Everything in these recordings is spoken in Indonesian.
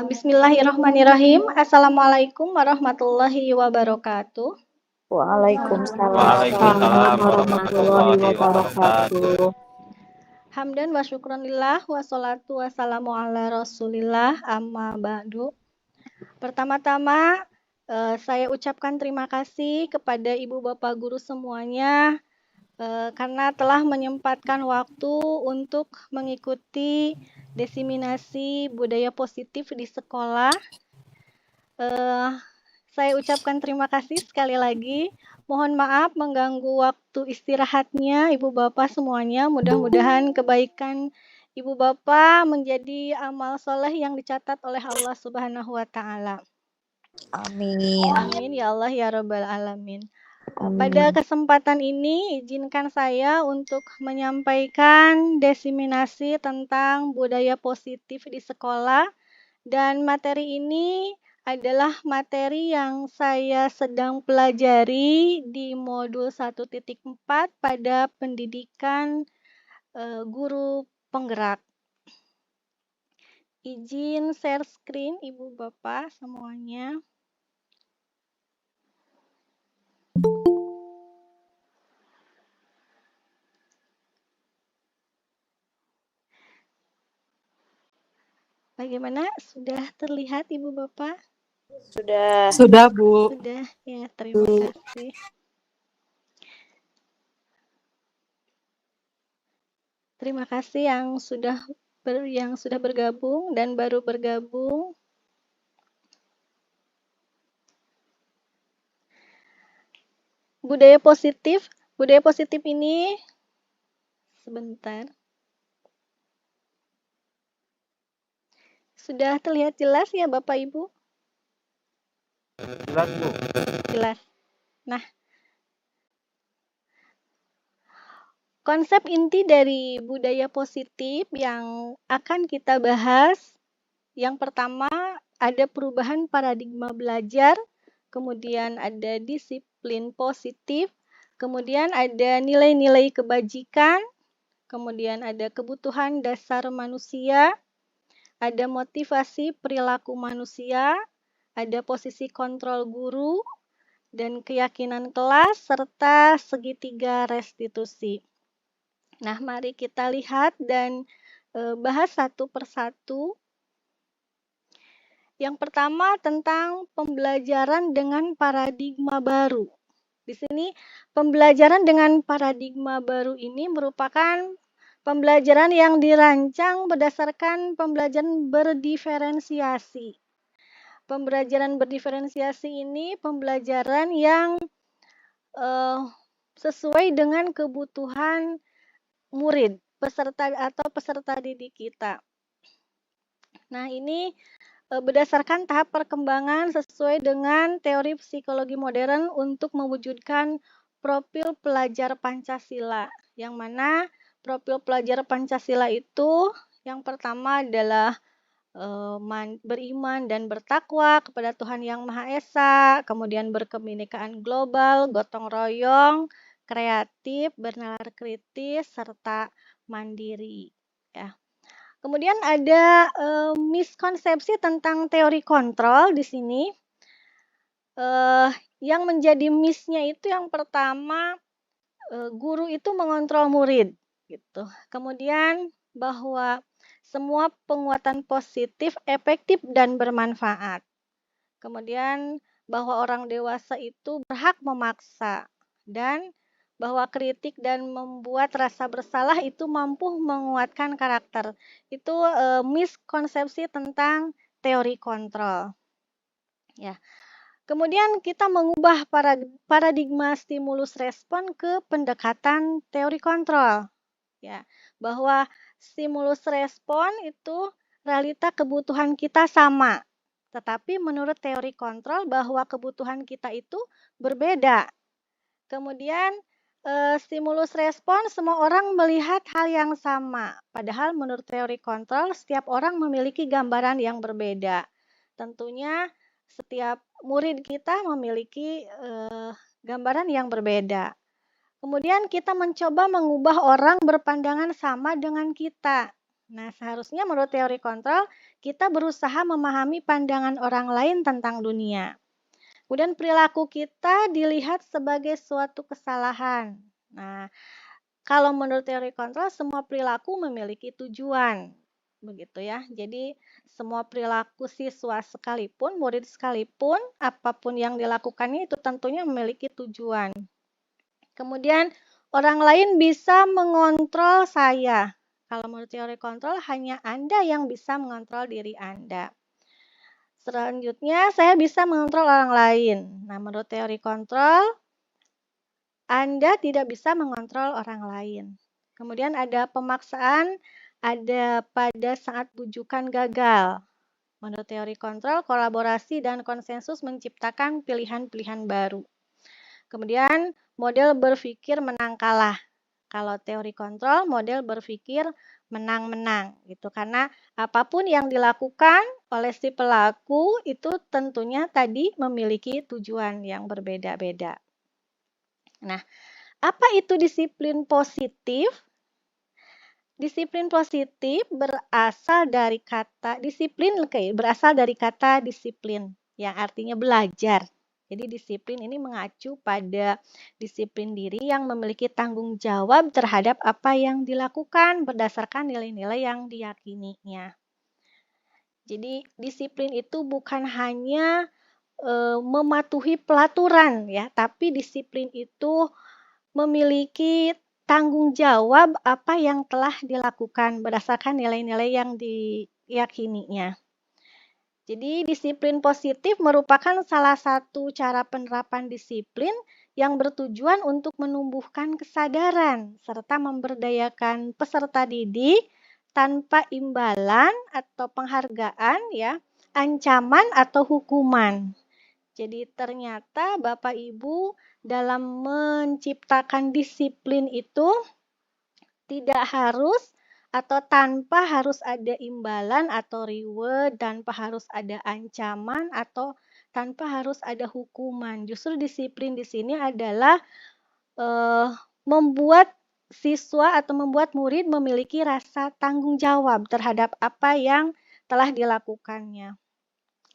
Bismillahirrahmanirrahim. Assalamualaikum warahmatullahi wabarakatuh. Waalaikumsalam Waalaikumsalam warahmatullahi warahmatullahi wabarakatuh. wabarakatuh. Hamdan wa syukronillah wassalatu wassalamu ala rasulillah amma ba'du. Pertama-tama saya ucapkan terima kasih kepada ibu bapak guru semuanya karena telah menyempatkan waktu untuk mengikuti diseminasi budaya positif di sekolah. Saya ucapkan terima kasih sekali lagi. Mohon maaf mengganggu waktu istirahatnya Ibu Bapak semuanya. Mudah-mudahan kebaikan Ibu Bapak menjadi amal soleh yang dicatat oleh Allah Subhanahu wa Ta'ala. Amin. Amin ya Allah ya Rabbal Alamin. Amin. Pada kesempatan ini izinkan saya untuk menyampaikan diseminasi tentang budaya positif di sekolah, dan materi ini adalah materi yang saya sedang pelajari di modul 1.4 pada pendidikan guru penggerak. Izin share screen Ibu Bapak semuanya. Bagaimana? Sudah terlihat Ibu Bapak? Sudah, Bu. Sudah ya, terima kasih. Terima kasih yang sudah bergabung dan baru bergabung. Budaya positif ini sebentar. Sudah terlihat jelas ya Bapak Ibu? Jelas, Bu. Jelas. Nah, konsep inti dari budaya positif yang akan kita bahas, yang pertama ada perubahan paradigma belajar, kemudian ada disiplin positif, kemudian ada nilai-nilai kebajikan, kemudian ada kebutuhan dasar manusia, ada motivasi perilaku manusia, ada posisi kontrol guru, dan keyakinan kelas, serta segitiga restitusi. Nah, mari kita lihat dan bahas satu persatu. Yang pertama tentang pembelajaran dengan paradigma baru. Di sini pembelajaran dengan paradigma baru ini merupakan pembelajaran yang dirancang berdasarkan pembelajaran berdiferensiasi. Pembelajaran berdiferensiasi ini pembelajaran yang sesuai dengan kebutuhan murid, peserta didik kita. Nah, ini berdasarkan tahap perkembangan sesuai dengan teori psikologi modern untuk mewujudkan profil pelajar Pancasila, yang mana profil pelajar Pancasila itu yang pertama adalah beriman dan bertakwa kepada Tuhan Yang Maha Esa, kemudian berkebinekaan global, gotong royong, kreatif, bernalar kritis, serta mandiri. Ya. Kemudian ada miskonsepsi tentang teori kontrol di sini. Yang menjadi misnya itu yang pertama, guru itu mengontrol murid, gitu. Kemudian bahwa semua penguatan positif efektif dan bermanfaat. Kemudian bahwa orang dewasa itu berhak memaksa, dan bahwa kritik dan membuat rasa bersalah itu mampu menguatkan karakter. Itu miskonsepsi tentang teori kontrol. Ya. Kemudian kita mengubah paradigma stimulus respon ke pendekatan teori kontrol. Ya, bahwa stimulus respon itu realita kebutuhan kita sama. Tetapi menurut teori kontrol bahwa kebutuhan kita itu berbeda. Kemudian stimulus respon semua orang melihat hal yang sama. Padahal menurut teori kontrol setiap orang memiliki gambaran yang berbeda. Tentunya setiap murid kita memiliki gambaran yang berbeda. Kemudian kita mencoba mengubah orang berpandangan sama dengan kita. Nah, seharusnya menurut teori kontrol, kita berusaha memahami pandangan orang lain tentang dunia. Kemudian perilaku kita dilihat sebagai suatu kesalahan. Nah, kalau menurut teori kontrol, semua perilaku memiliki tujuan. Begitu ya. Jadi, semua perilaku siswa sekalipun, murid sekalipun, apapun yang dilakukannya itu tentunya memiliki tujuan. Kemudian, orang lain bisa mengontrol saya. Kalau menurut teori kontrol, hanya Anda yang bisa mengontrol diri Anda. Selanjutnya, saya bisa mengontrol orang lain. Nah, menurut teori kontrol, Anda tidak bisa mengontrol orang lain. Kemudian ada pemaksaan, ada pada saat bujukan gagal. Menurut teori kontrol, kolaborasi dan konsensus menciptakan pilihan-pilihan baru. Kemudian, model berpikir menang kalah. Kalau teori kontrol, model berpikir menang-menang gitu. Karena apapun yang dilakukan oleh si pelaku itu tentunya tadi memiliki tujuan yang berbeda-beda. Nah, apa itu disiplin positif? Disiplin positif berasal dari kata disiplin yang artinya belajar. Jadi disiplin ini mengacu pada disiplin diri yang memiliki tanggung jawab terhadap apa yang dilakukan berdasarkan nilai-nilai yang diyakininya. Jadi disiplin itu bukan hanya mematuhi pelaturan ya, tapi disiplin itu memiliki tanggung jawab apa yang telah dilakukan berdasarkan nilai-nilai yang diyakininya. Jadi disiplin positif merupakan salah satu cara penerapan disiplin yang bertujuan untuk menumbuhkan kesadaran serta memberdayakan peserta didik tanpa imbalan atau penghargaan ya, ancaman atau hukuman. Jadi ternyata Bapak Ibu dalam menciptakan disiplin itu tidak harus atau tanpa harus ada imbalan atau reward, tanpa harus ada ancaman atau tanpa harus ada hukuman. Justru disiplin di sini adalah membuat siswa atau membuat murid memiliki rasa tanggung jawab terhadap apa yang telah dilakukannya.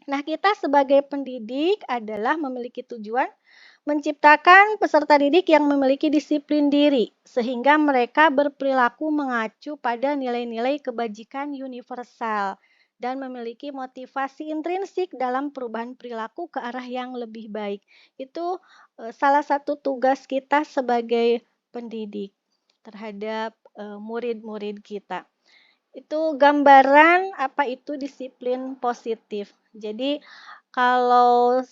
Nah, kita sebagai pendidik adalah memiliki tujuan menciptakan peserta didik yang memiliki disiplin diri, sehingga mereka berperilaku mengacu pada nilai-nilai kebajikan universal dan memiliki motivasi intrinsik dalam perubahan perilaku ke arah yang lebih baik. Itu salah satu tugas kita sebagai pendidik terhadap murid-murid kita. Itu gambaran apa itu disiplin positif. Jadi kalau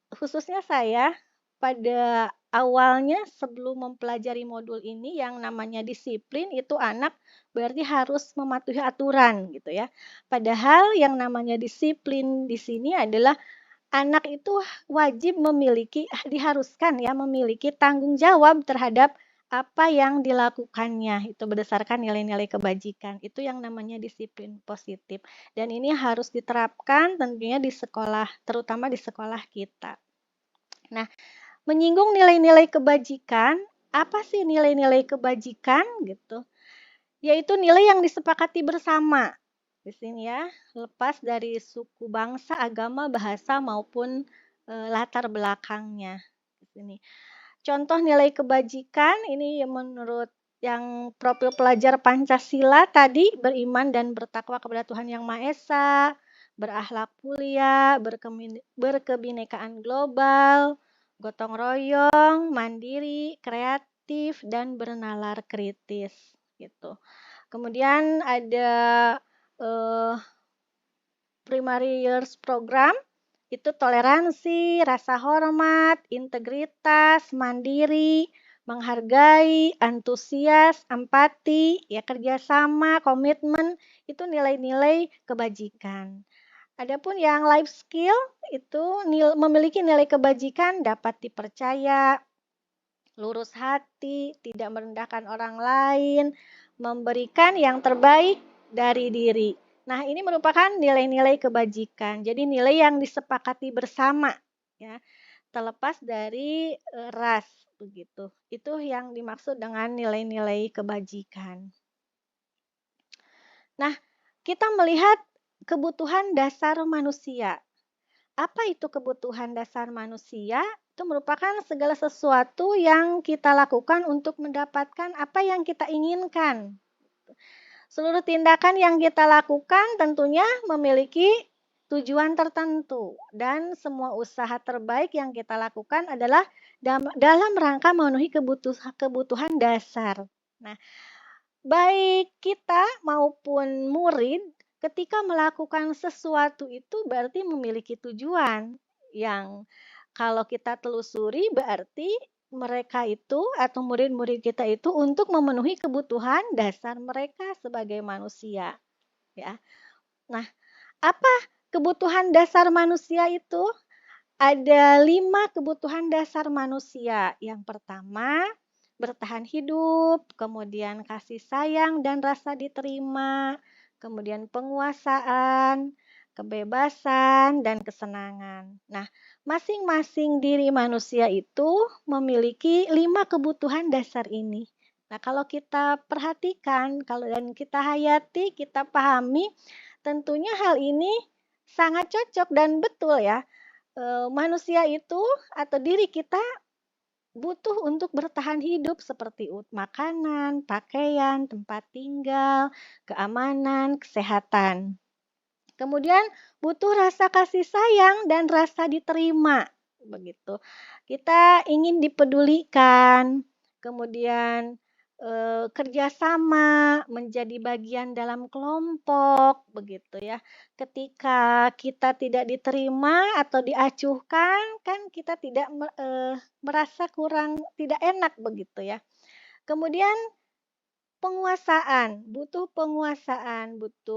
khususnya saya pada awalnya sebelum mempelajari modul ini yang namanya disiplin itu anak berarti harus mematuhi aturan gitu ya. Padahal yang namanya disiplin di sini adalah anak itu wajib diharuskan ya memiliki tanggung jawab terhadap apa yang dilakukannya itu berdasarkan nilai-nilai kebajikan. Itu yang namanya disiplin positif. Dan ini harus diterapkan tentunya di sekolah, terutama di sekolah kita. Nah, menyinggung nilai-nilai kebajikan, apa sih nilai-nilai kebajikan gitu? Yaitu nilai yang disepakati bersama. Di sini ya, lepas dari suku, bangsa, agama, bahasa maupun latar belakangnya. Di sini. Contoh nilai kebajikan ini menurut yang profil pelajar Pancasila tadi beriman dan bertakwa kepada Tuhan Yang Maha Esa, berakhlak mulia, berkebinekaan global, gotong royong, mandiri, kreatif dan bernalar kritis gitu. Kemudian ada primary years program itu toleransi, rasa hormat, integritas, mandiri, menghargai, antusias, empati, ya kerjasama, komitmen, itu nilai-nilai kebajikan. Adapun yang life skill itu memiliki nilai kebajikan dapat dipercaya, lurus hati, tidak merendahkan orang lain, memberikan yang terbaik dari diri. Nah, ini merupakan nilai-nilai kebajikan. Jadi nilai yang disepakati bersama ya, terlepas dari ras begitu. Itu yang dimaksud dengan nilai-nilai kebajikan. Nah, kita melihat kebutuhan dasar manusia. Apa itu kebutuhan dasar manusia? Itu merupakan segala sesuatu yang kita lakukan untuk mendapatkan apa yang kita inginkan. Seluruh tindakan yang kita lakukan tentunya memiliki tujuan tertentu dan semua usaha terbaik yang kita lakukan adalah dalam rangka memenuhi kebutuhan dasar. Nah, baik kita maupun murid ketika melakukan sesuatu itu berarti memiliki tujuan yang kalau kita telusuri berarti mereka itu atau murid-murid kita itu untuk memenuhi kebutuhan dasar mereka sebagai manusia, ya. Nah, apa kebutuhan dasar manusia itu? Ada 5 kebutuhan dasar manusia. Yang pertama, bertahan hidup, kemudian kasih sayang dan rasa diterima, kemudian penguasaan, kebebasan, dan kesenangan. Nah, masing-masing diri manusia itu memiliki 5 kebutuhan dasar ini. Nah, kalau kita perhatikan, dan kita hayati, kita pahami, tentunya hal ini sangat cocok dan betul ya. Manusia itu atau diri kita butuh untuk bertahan hidup seperti makanan, pakaian, tempat tinggal, keamanan, kesehatan. Kemudian butuh rasa kasih sayang dan rasa diterima, begitu. Kita ingin dipedulikan, kemudian kerjasama, menjadi bagian dalam kelompok, begitu ya. Ketika kita tidak diterima atau diacuhkan, kan kita tidak merasa kurang tidak enak begitu ya. Kemudian penguasaan, butuh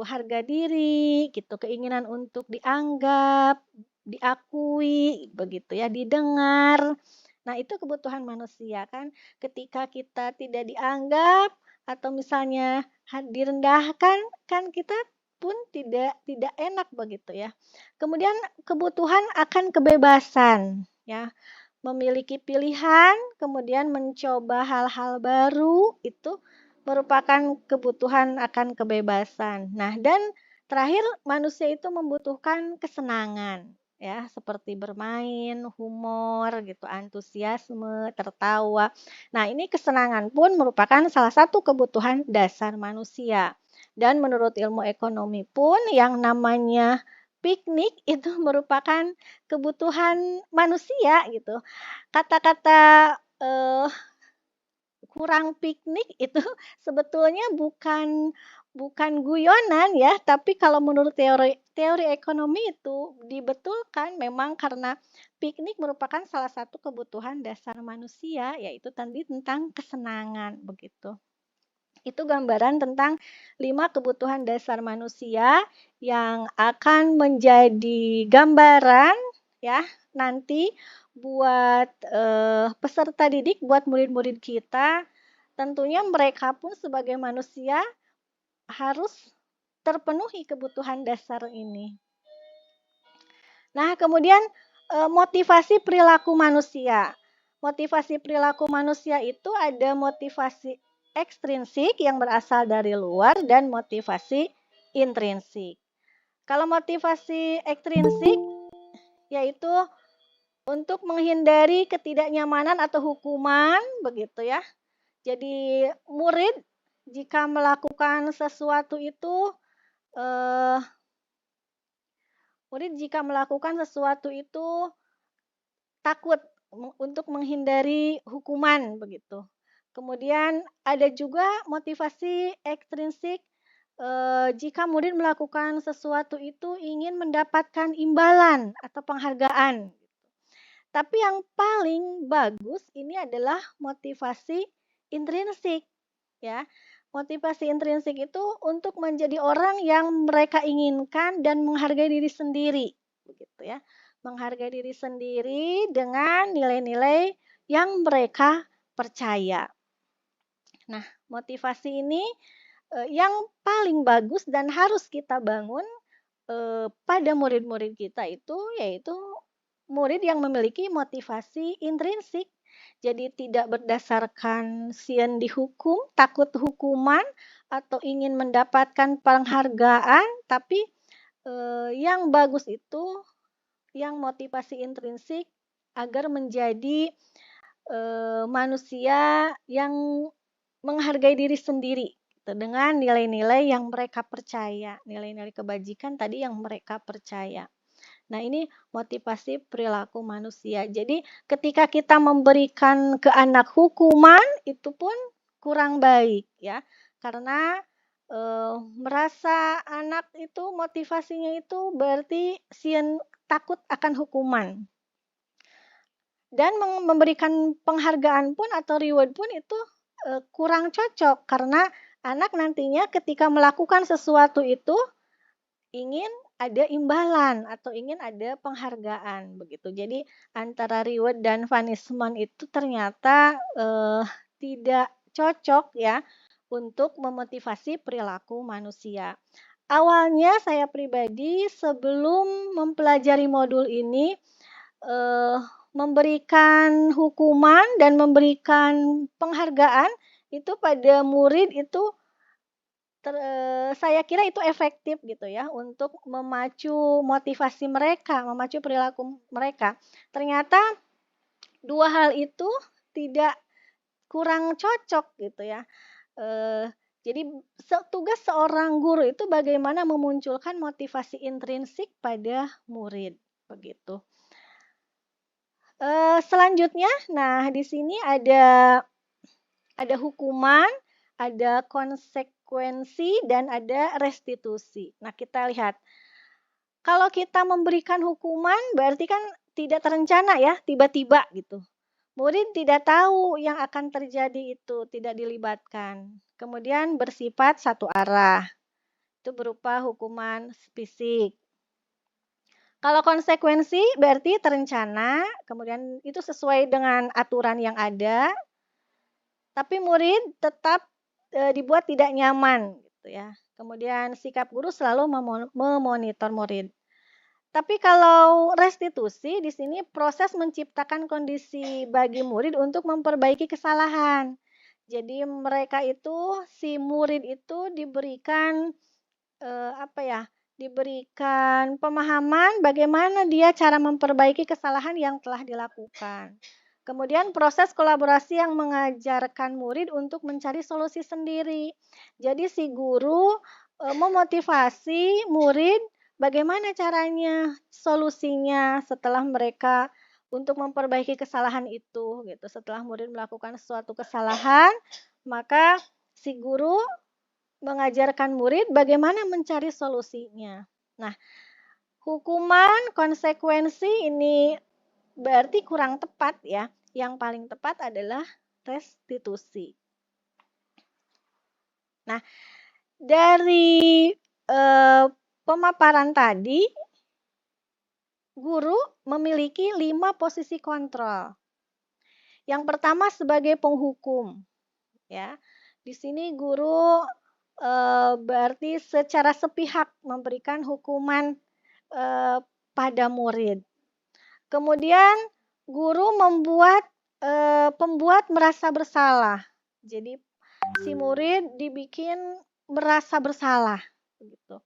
harga diri, gitu, keinginan untuk dianggap, diakui, begitu ya, didengar. Nah, itu kebutuhan manusia kan. Ketika kita tidak dianggap atau misalnya direndahkan, kan kita pun tidak enak begitu ya. Kemudian kebutuhan akan kebebasan, ya. Memiliki pilihan, kemudian mencoba hal-hal baru, itu merupakan kebutuhan akan kebebasan. Nah, dan terakhir manusia itu membutuhkan kesenangan, ya, seperti bermain, humor gitu, antusiasme, tertawa. Nah, ini kesenangan pun merupakan salah satu kebutuhan dasar manusia. Dan menurut ilmu ekonomi pun yang namanya piknik itu merupakan kebutuhan manusia gitu. Kata-kata kurang piknik itu sebetulnya bukan guyonan ya, tapi kalau menurut teori ekonomi itu dibetulkan memang karena piknik merupakan salah satu kebutuhan dasar manusia, yaitu tadi tentang kesenangan begitu. Itu gambaran tentang 5 kebutuhan dasar manusia yang akan menjadi gambaran ya nanti buat peserta didik, buat murid-murid kita. Tentunya mereka pun sebagai manusia harus terpenuhi kebutuhan dasar ini. Nah, kemudian motivasi perilaku manusia. Motivasi perilaku manusia itu ada motivasi ekstrinsik yang berasal dari luar dan motivasi intrinsik. Kalau motivasi ekstrinsik yaitu untuk menghindari ketidaknyamanan atau hukuman begitu ya. Jadi murid jika melakukan sesuatu itu takut untuk menghindari hukuman begitu. Kemudian ada juga motivasi ekstrinsik jika murid melakukan sesuatu itu ingin mendapatkan imbalan atau penghargaan. Tapi yang paling bagus ini adalah motivasi intrinsik ya. Motivasi intrinsik itu untuk menjadi orang yang mereka inginkan dan menghargai diri sendiri begitu ya. Menghargai diri sendiri dengan nilai-nilai yang mereka percaya. Nah, motivasi ini yang paling bagus dan harus kita bangun pada murid-murid kita itu yaitu murid yang memiliki motivasi intrinsik. Jadi tidak berdasarkan sieun dihukum, takut hukuman, atau ingin mendapatkan penghargaan, tapi yang bagus itu yang motivasi intrinsik agar menjadi manusia yang menghargai diri sendiri gitu, dengan nilai-nilai yang mereka percaya, nilai-nilai kebajikan tadi yang mereka percaya. Nah, ini motivasi perilaku manusia. Jadi, ketika kita memberikan ke anak hukuman, itu pun kurang baik ya. Karena merasa anak itu motivasinya itu berarti sieun takut akan hukuman. Dan memberikan penghargaan pun atau reward pun itu kurang cocok karena anak nantinya ketika melakukan sesuatu itu ingin ada imbalan atau ingin ada penghargaan begitu. Jadi antara reward dan punishment itu ternyata tidak cocok ya untuk memotivasi perilaku manusia. Awalnya saya pribadi sebelum mempelajari modul ini memberikan hukuman dan memberikan penghargaan itu pada murid itu saya kira itu efektif gitu ya untuk memacu motivasi mereka, memacu perilaku mereka. Ternyata dua hal itu tidak kurang cocok gitu ya. Jadi tugas seorang guru itu bagaimana memunculkan motivasi intrinsik pada murid begitu. Selanjutnya, nah di sini ada hukuman, ada konsekuensi, dan ada restitusi. Nah, kita lihat. Kalau kita memberikan hukuman, berarti kan tidak terencana ya, tiba-tiba gitu. Murid tidak tahu yang akan terjadi itu, tidak dilibatkan. Kemudian bersifat satu arah. Itu berupa hukuman fisik. Kalau konsekuensi berarti terencana, kemudian itu sesuai dengan aturan yang ada, tapi murid tetap dibuat tidak nyaman gitu ya. Kemudian sikap guru selalu memonitor murid. Tapi kalau restitusi di sini proses menciptakan kondisi bagi murid untuk memperbaiki kesalahan. Jadi mereka itu si murid itu diberikan diberikan pemahaman bagaimana dia cara memperbaiki kesalahan yang telah dilakukan. Kemudian proses kolaborasi yang mengajarkan murid untuk mencari solusi sendiri. Jadi si guru memotivasi murid bagaimana caranya, solusinya setelah mereka untuk memperbaiki kesalahan itu gitu. Setelah murid melakukan suatu kesalahan, maka si guru mengajarkan murid bagaimana mencari solusinya. Nah, hukuman, konsekuensi ini berarti kurang tepat ya. Yang paling tepat adalah restitusi. Nah, dari pemaparan tadi, guru memiliki 5 posisi kontrol. Yang pertama sebagai penghukum. Ya, di sini guru berarti secara sepihak memberikan hukuman pada murid. Kemudian guru membuat pembuat merasa bersalah. Jadi si murid dibikin merasa bersalah gitu.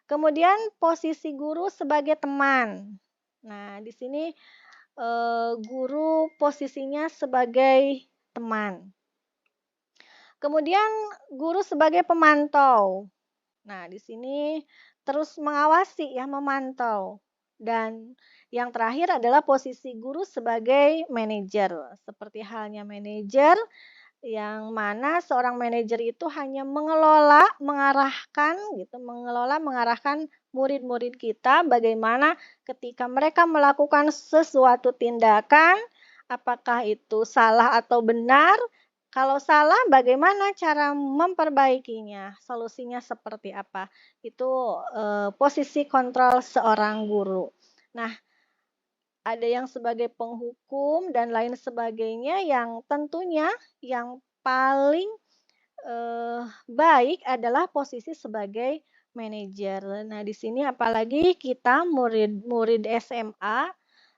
Kemudian posisi guru sebagai teman. Nah, di sini guru posisinya sebagai teman. Kemudian guru sebagai pemantau. Nah, di sini terus mengawasi ya, memantau. Dan yang terakhir adalah posisi guru sebagai manajer. Seperti halnya manajer yang mana seorang manajer itu hanya mengelola, mengarahkan gitu, mengarahkan murid-murid kita bagaimana ketika mereka melakukan sesuatu tindakan, apakah itu salah atau benar. Kalau salah, bagaimana cara memperbaikinya? Solusinya seperti apa? Itu posisi kontrol seorang guru. Nah, ada yang sebagai penghukum dan lain sebagainya yang tentunya yang paling baik adalah posisi sebagai manajer. Nah, di sini apalagi kita murid-murid SMA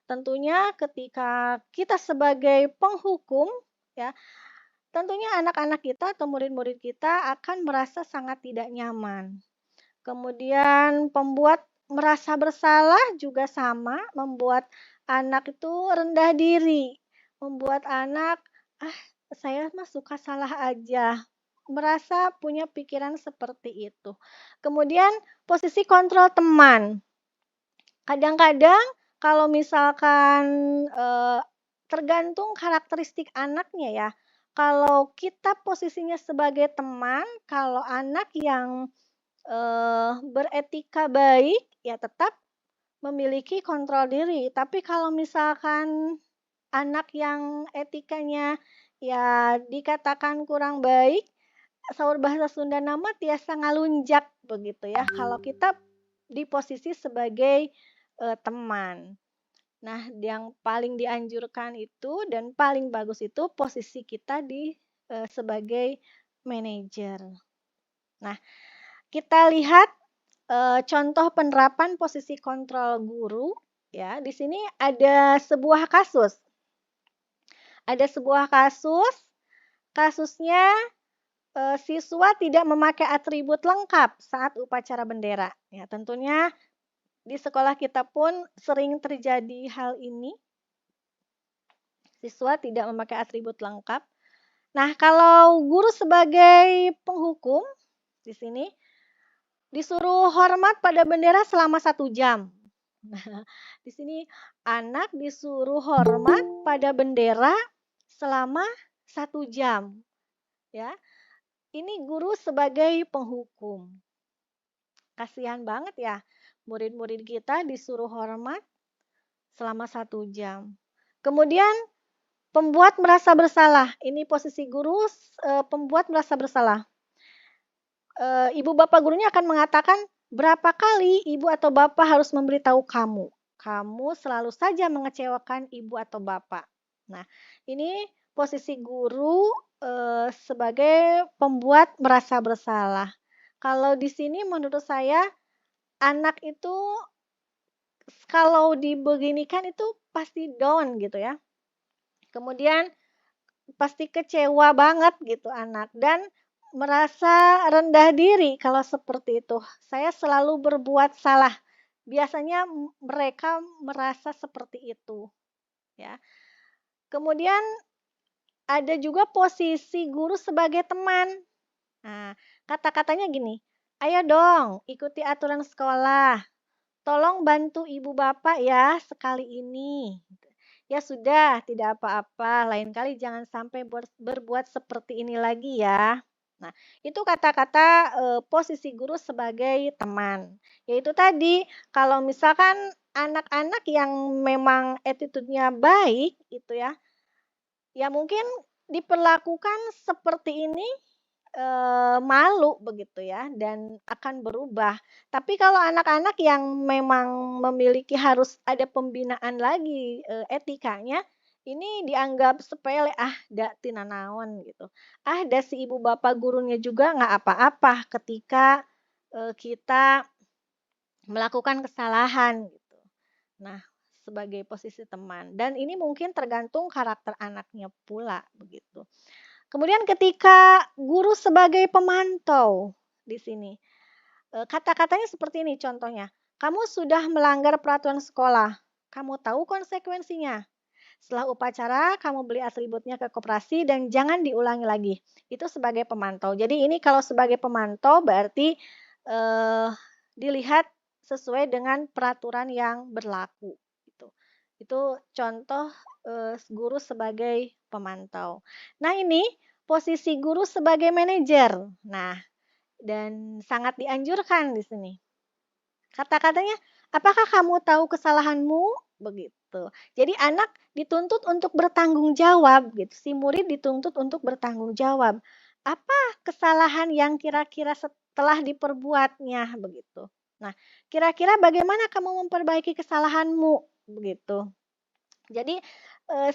Tentunya ketika kita sebagai penghukum, ya, tentunya anak-anak kita atau murid-murid kita akan merasa sangat tidak nyaman. Kemudian pembuat merasa bersalah juga sama, membuat anak itu rendah diri, membuat anak, "Ah, saya mah suka salah aja." Merasa punya pikiran seperti itu. Kemudian posisi kontrol teman. Kadang-kadang kalau misalkan, tergantung karakteristik anaknya ya. Kalau kita posisinya sebagai teman, kalau anak yang beretika baik, ya tetap memiliki kontrol diri. Tapi kalau misalkan anak yang etikanya ya dikatakan kurang baik, saur bahasa Sunda nama tiasa ngalunjak begitu ya. Kalau kita di posisi sebagai teman. Nah, yang paling dianjurkan itu dan paling bagus itu posisi kita di sebagai manajer. Nah, kita lihat contoh penerapan posisi kontrol guru ya. Di sini ada sebuah kasus. Ada sebuah kasus, kasusnya siswa tidak memakai atribut lengkap saat upacara bendera. Ya, tentunya di sekolah kita pun sering terjadi hal ini. Siswa tidak memakai atribut lengkap. Nah, kalau guru sebagai penghukum di sini disuruh hormat pada bendera selama 1 jam. Nah, di sini anak disuruh hormat pada bendera selama 1 jam. Ya, ini guru sebagai penghukum. Kasihan banget ya, murid-murid kita disuruh hormat selama 1 jam. Kemudian pembuat merasa bersalah. Ini posisi guru pembuat merasa bersalah. Ibu bapak gurunya akan mengatakan, berapa kali ibu atau bapak harus memberitahu kamu? Kamu selalu saja mengecewakan ibu atau bapak. Nah, ini posisi guru sebagai pembuat merasa bersalah. Kalau di sini menurut saya anak itu kalau dibeginikan itu pasti down gitu ya. Kemudian pasti kecewa banget gitu anak dan merasa rendah diri kalau seperti itu. Saya selalu berbuat salah. Biasanya mereka merasa seperti itu, ya. Kemudian ada juga posisi guru sebagai teman. Nah, kata-katanya gini, "Ayo dong, ikuti aturan sekolah. Tolong bantu ibu bapak ya sekali ini." Ya sudah, tidak apa-apa. Lain kali jangan sampai berbuat seperti ini lagi ya. Nah, itu kata-kata posisi guru sebagai teman. Yaitu tadi, kalau misalkan anak-anak yang memang attitude-nya baik itu ya, ya mungkin diperlakukan seperti ini malu begitu ya dan akan berubah. Tapi kalau anak-anak yang memang memiliki harus ada pembinaan lagi etikanya, ini dianggap sepele, ah da tina naon gitu. Ah da si ibu bapak gurunya juga nggak apa-apa ketika kita melakukan kesalahan gitu. Nah, sebagai posisi teman dan ini mungkin tergantung karakter anaknya pula begitu. Kemudian ketika guru sebagai pemantau di sini, kata-katanya seperti ini contohnya, "Kamu sudah melanggar peraturan sekolah, kamu tahu konsekuensinya. Setelah upacara, kamu beli atributnya ke koperasi dan jangan diulangi lagi." Itu sebagai pemantau. Jadi ini kalau sebagai pemantau berarti dilihat sesuai dengan peraturan yang berlaku. Gitu. Itu contoh guru sebagai pemantau. Nah ini posisi guru sebagai manajer. Nah, dan sangat dianjurkan di sini. Kata-katanya, apakah kamu tahu kesalahanmu? Begitu. Jadi anak dituntut untuk bertanggung jawab gitu. Si murid dituntut untuk bertanggung jawab. Apa kesalahan yang kira-kira setelah diperbuatnya begitu. Nah, kira-kira bagaimana kamu memperbaiki kesalahanmu begitu. Jadi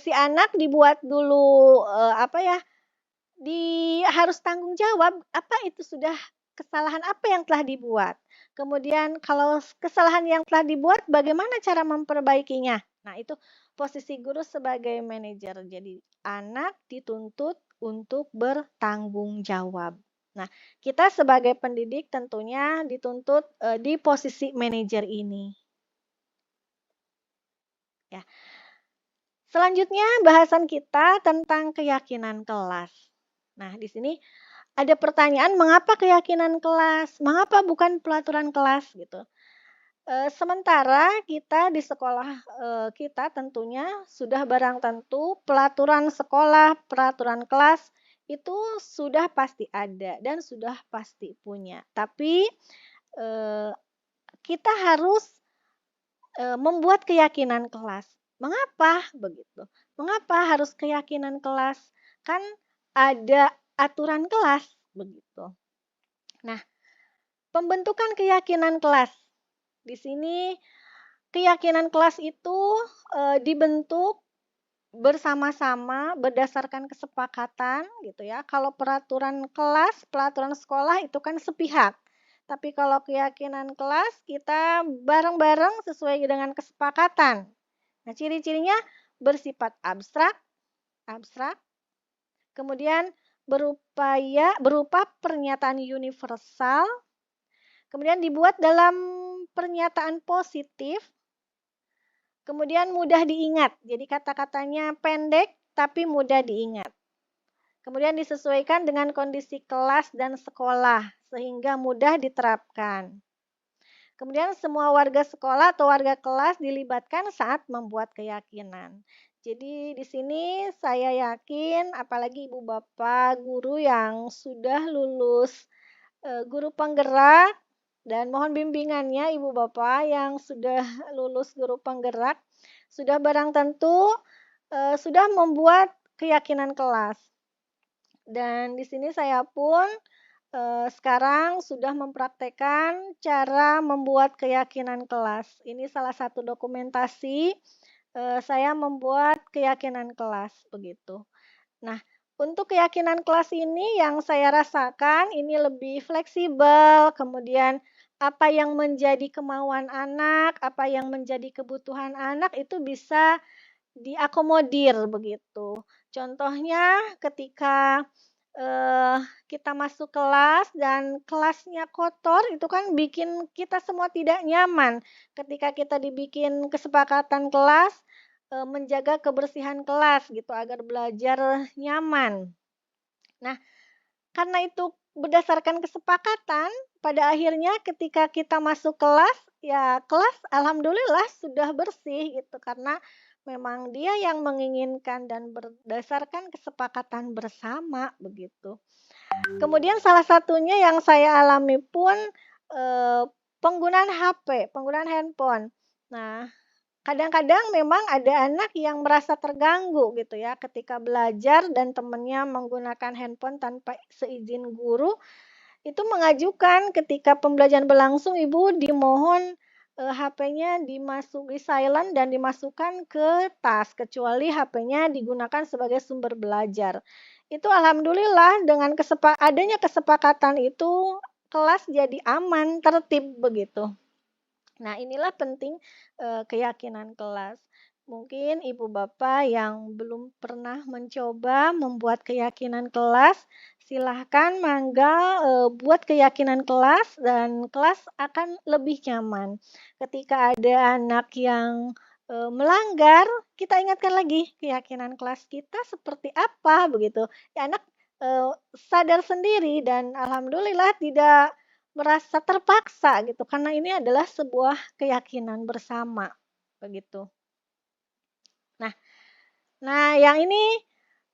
si anak dibuat dulu apa ya? Harus tanggung jawab, apa itu sudah kesalahan apa yang telah dibuat. Kemudian kalau kesalahan yang telah dibuat, bagaimana cara memperbaikinya. Nah, itu posisi guru sebagai manajer. Jadi, anak dituntut untuk bertanggung jawab. Nah, kita sebagai pendidik tentunya dituntut di posisi manajer ini. Ya. Selanjutnya, bahasan kita tentang keyakinan kelas. Nah, di sini ada pertanyaan, mengapa keyakinan kelas? Mengapa bukan pelaturan kelas gitu? Sementara kita di sekolah kita tentunya sudah barang tentu pelaturan sekolah, peraturan kelas itu sudah pasti ada dan sudah pasti punya. Tapi kita harus membuat keyakinan kelas. Mengapa begitu? Mengapa harus keyakinan kelas? Kan ada aturan kelas begitu. Nah, pembentukan keyakinan kelas. Di sini keyakinan kelas itu dibentuk bersama-sama berdasarkan kesepakatan gitu ya. Kalau peraturan kelas, peraturan sekolah itu kan sepihak. Tapi kalau keyakinan kelas kita bareng-bareng sesuai dengan kesepakatan. Nah, ciri-cirinya bersifat abstrak, kemudian berupa pernyataan universal, kemudian dibuat dalam pernyataan positif, kemudian mudah diingat. Jadi kata-katanya pendek tapi mudah diingat. Kemudian disesuaikan dengan kondisi kelas dan sekolah sehingga mudah diterapkan. Kemudian semua warga sekolah atau warga kelas dilibatkan saat membuat keyakinan. Jadi di sini saya yakin apalagi ibu bapak guru yang sudah lulus guru penggerak dan mohon bimbingannya ibu bapak yang sudah lulus guru penggerak sudah barang tentu sudah membuat keyakinan kelas. Dan di sini saya pun sekarang sudah mempraktekkan cara membuat keyakinan kelas. Ini salah satu dokumentasi saya membuat keyakinan kelas begitu. Nah, untuk keyakinan kelas ini yang saya rasakan ini lebih fleksibel, kemudian apa yang menjadi kemauan anak, apa yang menjadi kebutuhan anak itu bisa diakomodir begitu. Contohnya ketika kita masuk kelas dan kelasnya kotor itu kan bikin kita semua tidak nyaman. Ketika kita dibikin kesepakatan kelas menjaga kebersihan kelas gitu agar belajar nyaman. Nah, karena itu berdasarkan kesepakatan, pada akhirnya ketika kita masuk kelas, ya kelas alhamdulillah sudah bersih gitu karena memang dia yang menginginkan dan berdasarkan kesepakatan bersama begitu. Kemudian salah satunya yang saya alami pun penggunaan HP, penggunaan handphone. Nah, kadang-kadang memang ada anak yang merasa terganggu gitu ya ketika belajar dan temannya menggunakan handphone tanpa seizin guru, itu mengajukan ketika pembelajaran berlangsung ibu dimohon HP-nya di silent dan dimasukkan ke tas kecuali HP-nya digunakan sebagai sumber belajar. Itu alhamdulillah dengan adanya kesepakatan itu kelas jadi aman, tertib begitu. Nah, inilah penting keyakinan kelas. Mungkin ibu bapak yang belum pernah mencoba membuat keyakinan kelas, silahkan mangga buat keyakinan kelas dan kelas akan lebih nyaman. Ketika ada anak yang melanggar, kita ingatkan lagi keyakinan kelas kita seperti apa begitu. Ya, anak sadar sendiri dan alhamdulillah tidak merasa terpaksa gitu karena ini adalah sebuah keyakinan bersama begitu. Nah, yang ini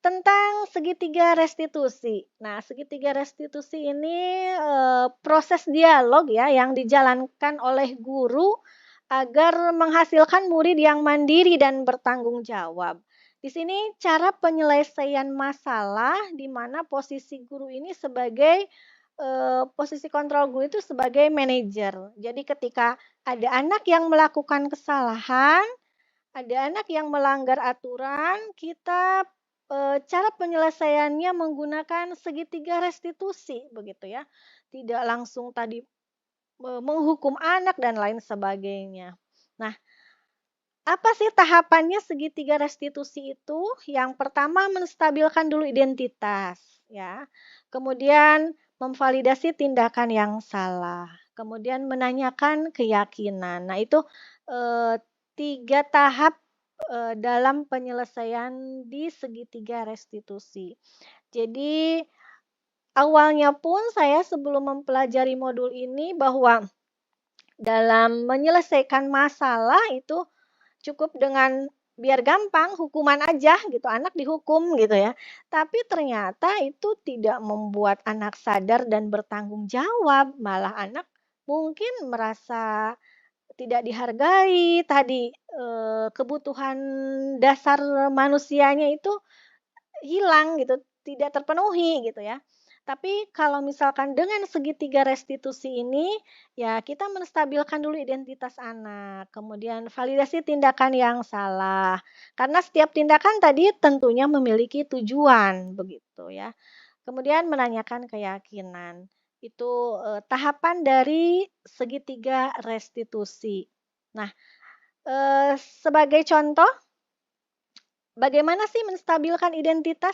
tentang segitiga restitusi. Nah, segitiga restitusi ini proses dialog ya yang dijalankan oleh guru agar menghasilkan murid yang mandiri dan bertanggung jawab. Di sini cara penyelesaian masalah di mana posisi guru ini sebagai posisi kontrol guru itu sebagai manajer. Jadi ketika ada anak yang melakukan kesalahan, ada anak yang melanggar aturan, kita cara penyelesaiannya menggunakan segitiga restitusi begitu ya. Tidak langsung tadi menghukum anak dan lain sebagainya. Nah, Apa sih tahapannya segitiga restitusi itu? Yang pertama menstabilkan dulu identitas, ya. Kemudian memvalidasi tindakan yang salah. Kemudian menanyakan keyakinan. Nah, itu 3 tahap dalam penyelesaian di segitiga restitusi. Jadi awalnya pun saya sebelum mempelajari modul ini bahwa dalam menyelesaikan masalah itu cukup dengan biar gampang hukuman aja gitu, anak dihukum gitu ya. Tapi ternyata itu tidak membuat anak sadar dan bertanggung jawab, malah anak mungkin merasa tidak dihargai tadi, kebutuhan dasar manusianya itu hilang gitu, tidak terpenuhi gitu ya. Tapi kalau misalkan dengan segitiga restitusi ini, ya kita menstabilkan dulu identitas anak, kemudian validasi tindakan yang salah. Karena setiap tindakan tadi tentunya memiliki tujuan, begitu ya. Kemudian menanyakan keyakinan. Itu tahapan dari segitiga restitusi. Nah, sebagai contoh, bagaimana sih menstabilkan identitas?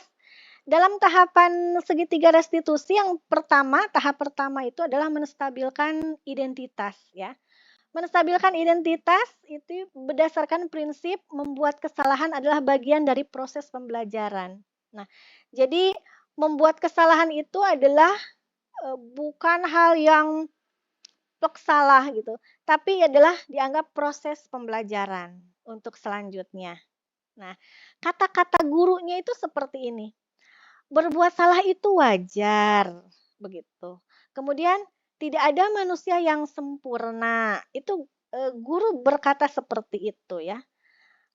Dalam tahapan segitiga restitusi yang pertama, tahap pertama itu adalah menstabilkan identitas ya. Menstabilkan identitas itu berdasarkan prinsip membuat kesalahan adalah bagian dari proses pembelajaran. Nah, jadi membuat kesalahan itu adalah bukan hal yang plek salah gitu, tapi adalah dianggap proses pembelajaran untuk selanjutnya. Nah, kata-kata gurunya itu seperti ini. Berbuat salah itu wajar, begitu. Kemudian tidak ada manusia yang sempurna. Itu guru berkata seperti itu ya.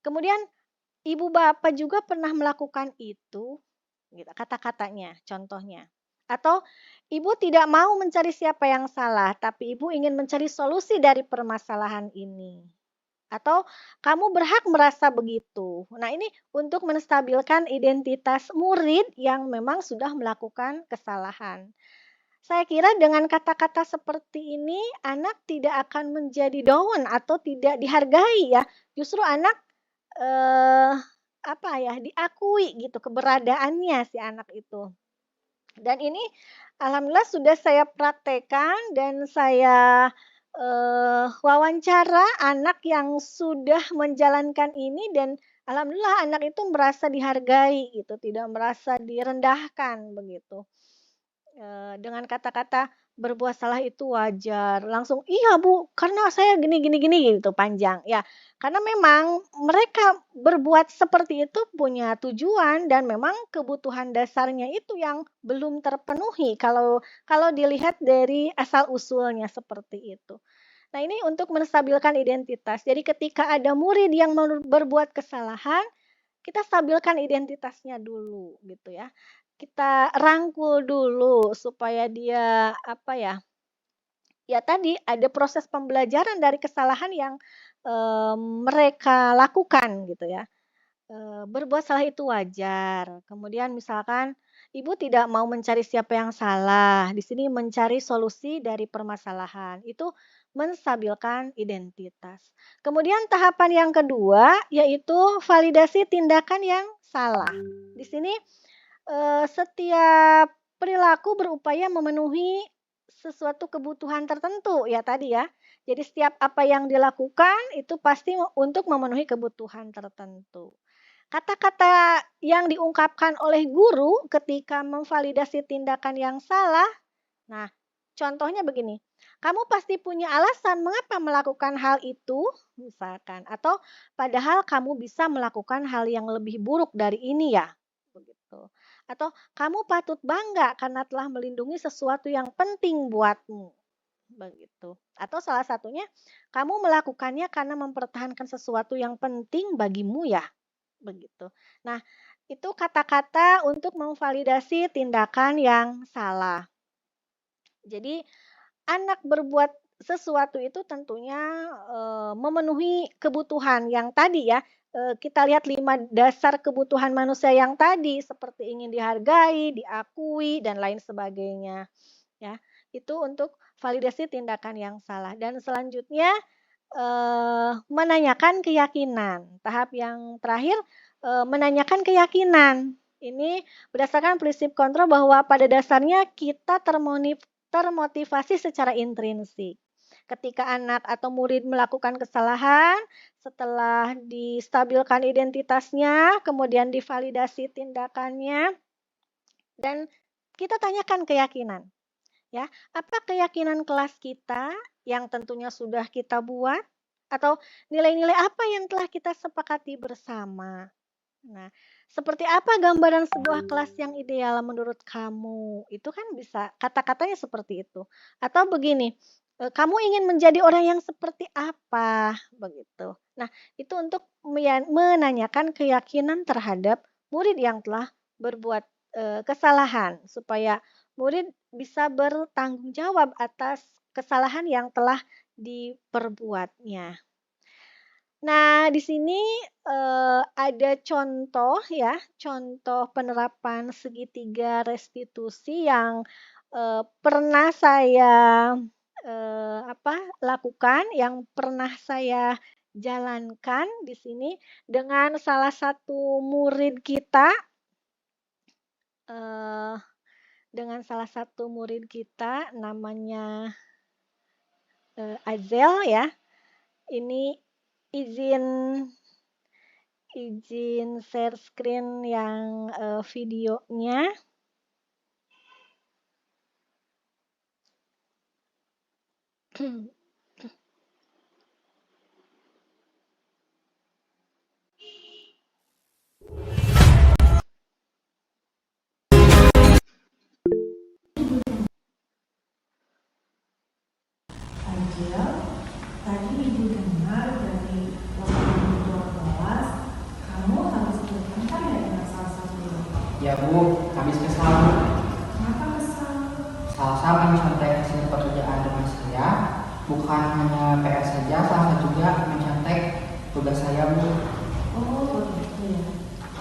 Kemudian ibu bapak juga pernah melakukan itu, gitu, kata-katanya, contohnya. Atau ibu tidak mau mencari siapa yang salah, tapi ibu ingin mencari solusi dari permasalahan ini. Atau kamu berhak merasa begitu. Nah, ini untuk menstabilkan identitas murid yang memang sudah melakukan kesalahan. Saya kira dengan kata-kata seperti ini, anak tidak akan menjadi down atau tidak dihargai ya. Justru anak eh, apa ya, diakui gitu keberadaannya si anak itu. Dan ini alhamdulillah sudah saya praktekkan dan saya wawancara anak yang sudah menjalankan ini dan alhamdulillah anak itu merasa dihargai gitu, tidak merasa direndahkan begitu. Dengan kata-kata berbuat salah itu wajar, langsung, "Iya Bu, karena saya gini gini gini," gitu panjang. Ya, karena memang mereka berbuat seperti itu punya tujuan dan memang kebutuhan dasarnya itu yang belum terpenuhi kalau kalau dilihat dari asal-usulnya seperti itu. Nah, ini untuk menstabilkan identitas. Jadi ketika ada murid yang berbuat kesalahan, kita stabilkan identitasnya dulu gitu ya. Kita rangkul dulu supaya dia apa ya? Ya tadi ada proses pembelajaran dari kesalahan yang mereka lakukan gitu ya. Berbuat salah itu wajar. Kemudian misalkan ibu tidak mau mencari siapa yang salah, di sini mencari solusi dari permasalahan. Itu menstabilkan identitas. Kemudian tahapan yang kedua yaitu validasi tindakan yang salah. Di sini setiap perilaku berupaya memenuhi sesuatu kebutuhan tertentu ya tadi ya. Jadi setiap apa yang dilakukan itu pasti untuk memenuhi kebutuhan tertentu. Kata-kata yang diungkapkan oleh guru ketika memvalidasi tindakan yang salah, nah contohnya begini, kamu pasti punya alasan mengapa melakukan hal itu, misalkan, atau padahal kamu bisa melakukan hal yang lebih buruk dari ini ya, begitu. Atau kamu patut bangga karena telah melindungi sesuatu yang penting buatmu, begitu. Atau salah satunya, kamu melakukannya karena mempertahankan sesuatu yang penting bagimu ya, begitu. Nah, itu kata-kata untuk memvalidasi tindakan yang salah. Jadi anak berbuat sesuatu itu tentunya memenuhi kebutuhan yang tadi ya. Kita lihat 5 dasar kebutuhan manusia yang tadi seperti ingin dihargai, diakui dan lain sebagainya ya. Itu untuk validasi tindakan yang salah dan selanjutnya menanyakan keyakinan. Tahap yang terakhir, menanyakan keyakinan. Ini berdasarkan prinsip kontrol bahwa pada dasarnya kita termotivasi secara intrinsik. Ketika anak atau murid melakukan kesalahan, setelah distabilkan identitasnya, kemudian divalidasi tindakannya, dan kita tanyakan keyakinan. Ya, apa keyakinan kelas kita yang tentunya sudah kita buat, atau nilai-nilai apa yang telah kita sepakati bersama. Nah, seperti apa gambaran sebuah kelas yang ideal menurut kamu? Itu kan bisa kata-katanya seperti itu. Atau begini, kamu ingin menjadi orang yang seperti apa? Begitu. Nah, itu untuk menanyakan keyakinan terhadap murid yang telah berbuat kesalahan supaya murid bisa bertanggung jawab atas kesalahan yang telah diperbuatnya. Nah, di sini ada contoh ya, contoh penerapan segitiga restitusi yang pernah saya lakukan, yang pernah saya jalankan di sini dengan salah satu murid kita, namanya Azel ya. Ini izin share screen yang videonya. Tadi Ibu dengar dari wakil ketua kelas, kamu habis bertengkar ya dengan salah satu guru? Ya Bu, habis kesal. Kenapa kesal? Salsa mencontek hasil pekerjaan dengan saya, bukan hanya PR saja, Salsa juga mencontek tugas saya Bu. Oh begitu ya.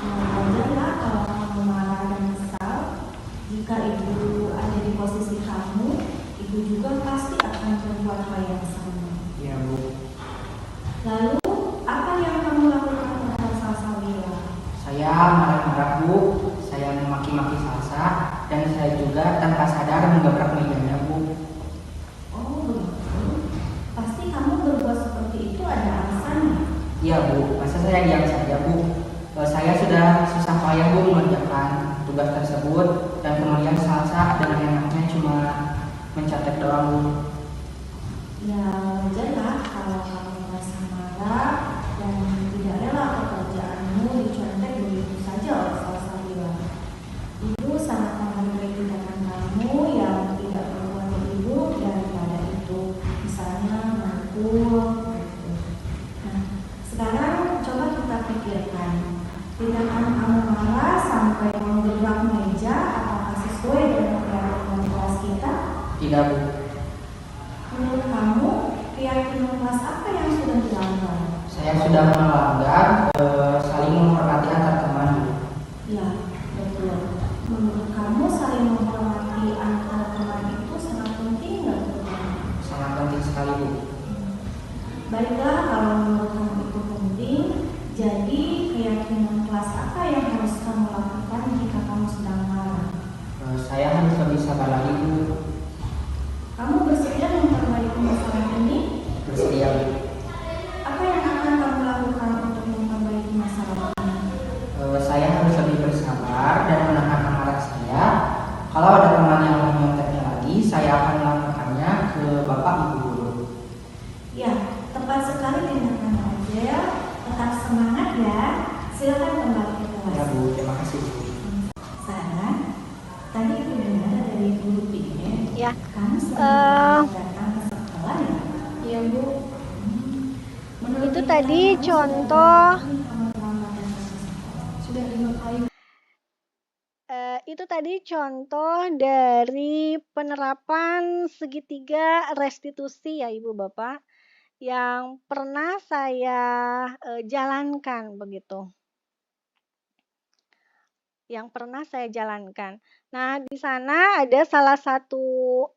Wajarlah kalau kamu marah dan kesal. Jika Ibu ada di posisi kamu, Ibu juga pasti akan berbuat hal yang sama. Ya Bu. Lalu, apa yang kamu lakukan terhadap Salsabila? Saya marah-marah Bu, saya memaki-maki Salsa, dan saya juga tanpa sadar menggebrak mejanya Bu. Oh begitu. Pasti kamu berbuat seperti itu ada alasannya. Iya Bu, masa saya diam saja Bu? Saya sudah susah payah Bu mengerjakan tugas tersebut, dan kemudian Salsa dengan enaknya cuma mencatat doang Bu. Ya wajarlah kalau kamu merasa marah dan tidak rela pekerjaanmu dicontek begitu saja oleh Salsabila. Ibu sangat menghargai tindakan kamu yang tidak berbuat lebih buruk daripada itu, misalnya memukul. Nah, sekarang coba kita pikirkan, tindakan kamu marah sampai menggebrak meja apakah sesuai dengan peraturan kelas kita? Tidak Bu. Menurut kamu, keyakinan kelas apa yang sudah dilanggar? Saya sudah melanggar saling menghormati antar teman Bu. Ya, betul. Menurut kamu saling menghormati antar teman itu sangat penting nggak menurut kamu? Sangat penting sekali Bu. Baiklah, kalau menurut kamu itu penting, jadi keyakinan kelas apa yang harus kamu lakukan jika kamu sedang marah? Saya harus lebih sabar lagi Bu. Kamu bersedia memperbaiki masalah ini? Bersedia Bu. Apa yang akan kamu lakukan untuk memperbaiki masalah ini? Saya harus lebih bersabar dan menahan amarah saya. Kalau ada teman yang menyonteknya lagi, saya akan melaporkannya ke Bapak Ibu Guru. Ya, tepat sekali tindakan Azel. Tetap semangat ya. Silakan kembali ke kelas. Ya Bu, terima kasih Bu. Sarah, tadi Ibu dengar dari guru Pingin. Ya. Kamu sering datang ke sekolah ya? Iya Bu. Menurut Itu Ibu, tadi kamu contoh. kamu terlambat datang ke sekolah? Sudah 5 kali. Itu tadi contoh dari penerapan segitiga restitusi ya Ibu Bapak yang pernah saya jalankan begitu. yang pernah saya jalankan. Nah, di sana ada salah satu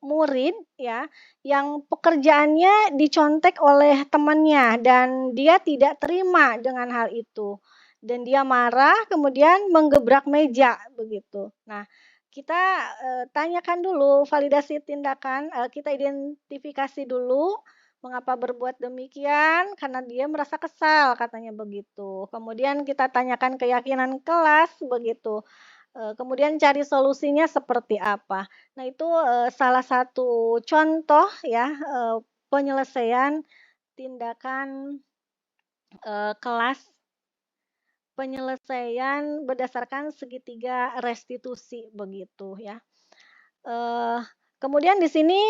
murid ya, yang pekerjaannya dicontek oleh temannya dan dia tidak terima dengan hal itu. Dan dia marah, kemudian menggebrak meja begitu. Nah, kita tanyakan dulu validasi tindakan, kita identifikasi dulu mengapa berbuat demikian, karena dia merasa kesal katanya begitu. Kemudian kita tanyakan keyakinan kelas begitu. Kemudian cari solusinya seperti apa. Nah, itu salah satu contoh ya penyelesaian tindakan kelas, penyelesaian berdasarkan segitiga restitusi begitu ya. Kemudian di sini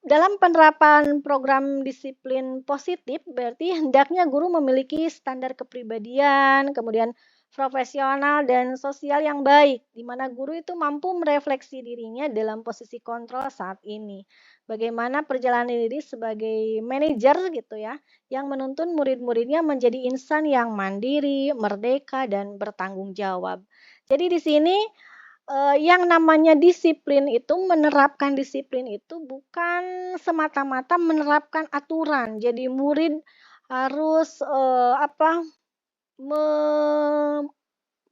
dalam penerapan program disiplin positif berarti hendaknya guru memiliki standar kepribadian, kemudian profesional dan sosial yang baik, di mana guru itu mampu merefleksi dirinya dalam posisi kontrol saat ini. Bagaimana perjalanan diri sebagai manajer gitu ya, yang menuntun murid-muridnya menjadi insan yang mandiri, merdeka, dan bertanggung jawab. Jadi di sini yang namanya disiplin itu, menerapkan disiplin itu bukan semata-mata menerapkan aturan. Jadi murid harus,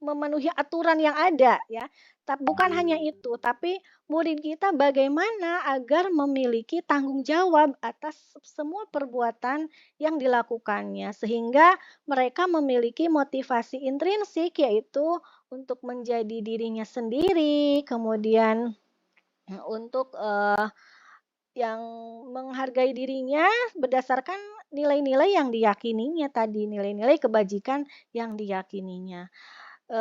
memenuhi aturan yang ada ya. Bukan hanya itu, tapi murid kita bagaimana agar memiliki tanggung jawab atas semua perbuatan yang dilakukannya, sehingga mereka memiliki motivasi intrinsik, yaitu untuk menjadi dirinya sendiri, kemudian untuk yang menghargai dirinya berdasarkan nilai-nilai yang diyakininya tadi, nilai-nilai kebajikan yang diyakininya.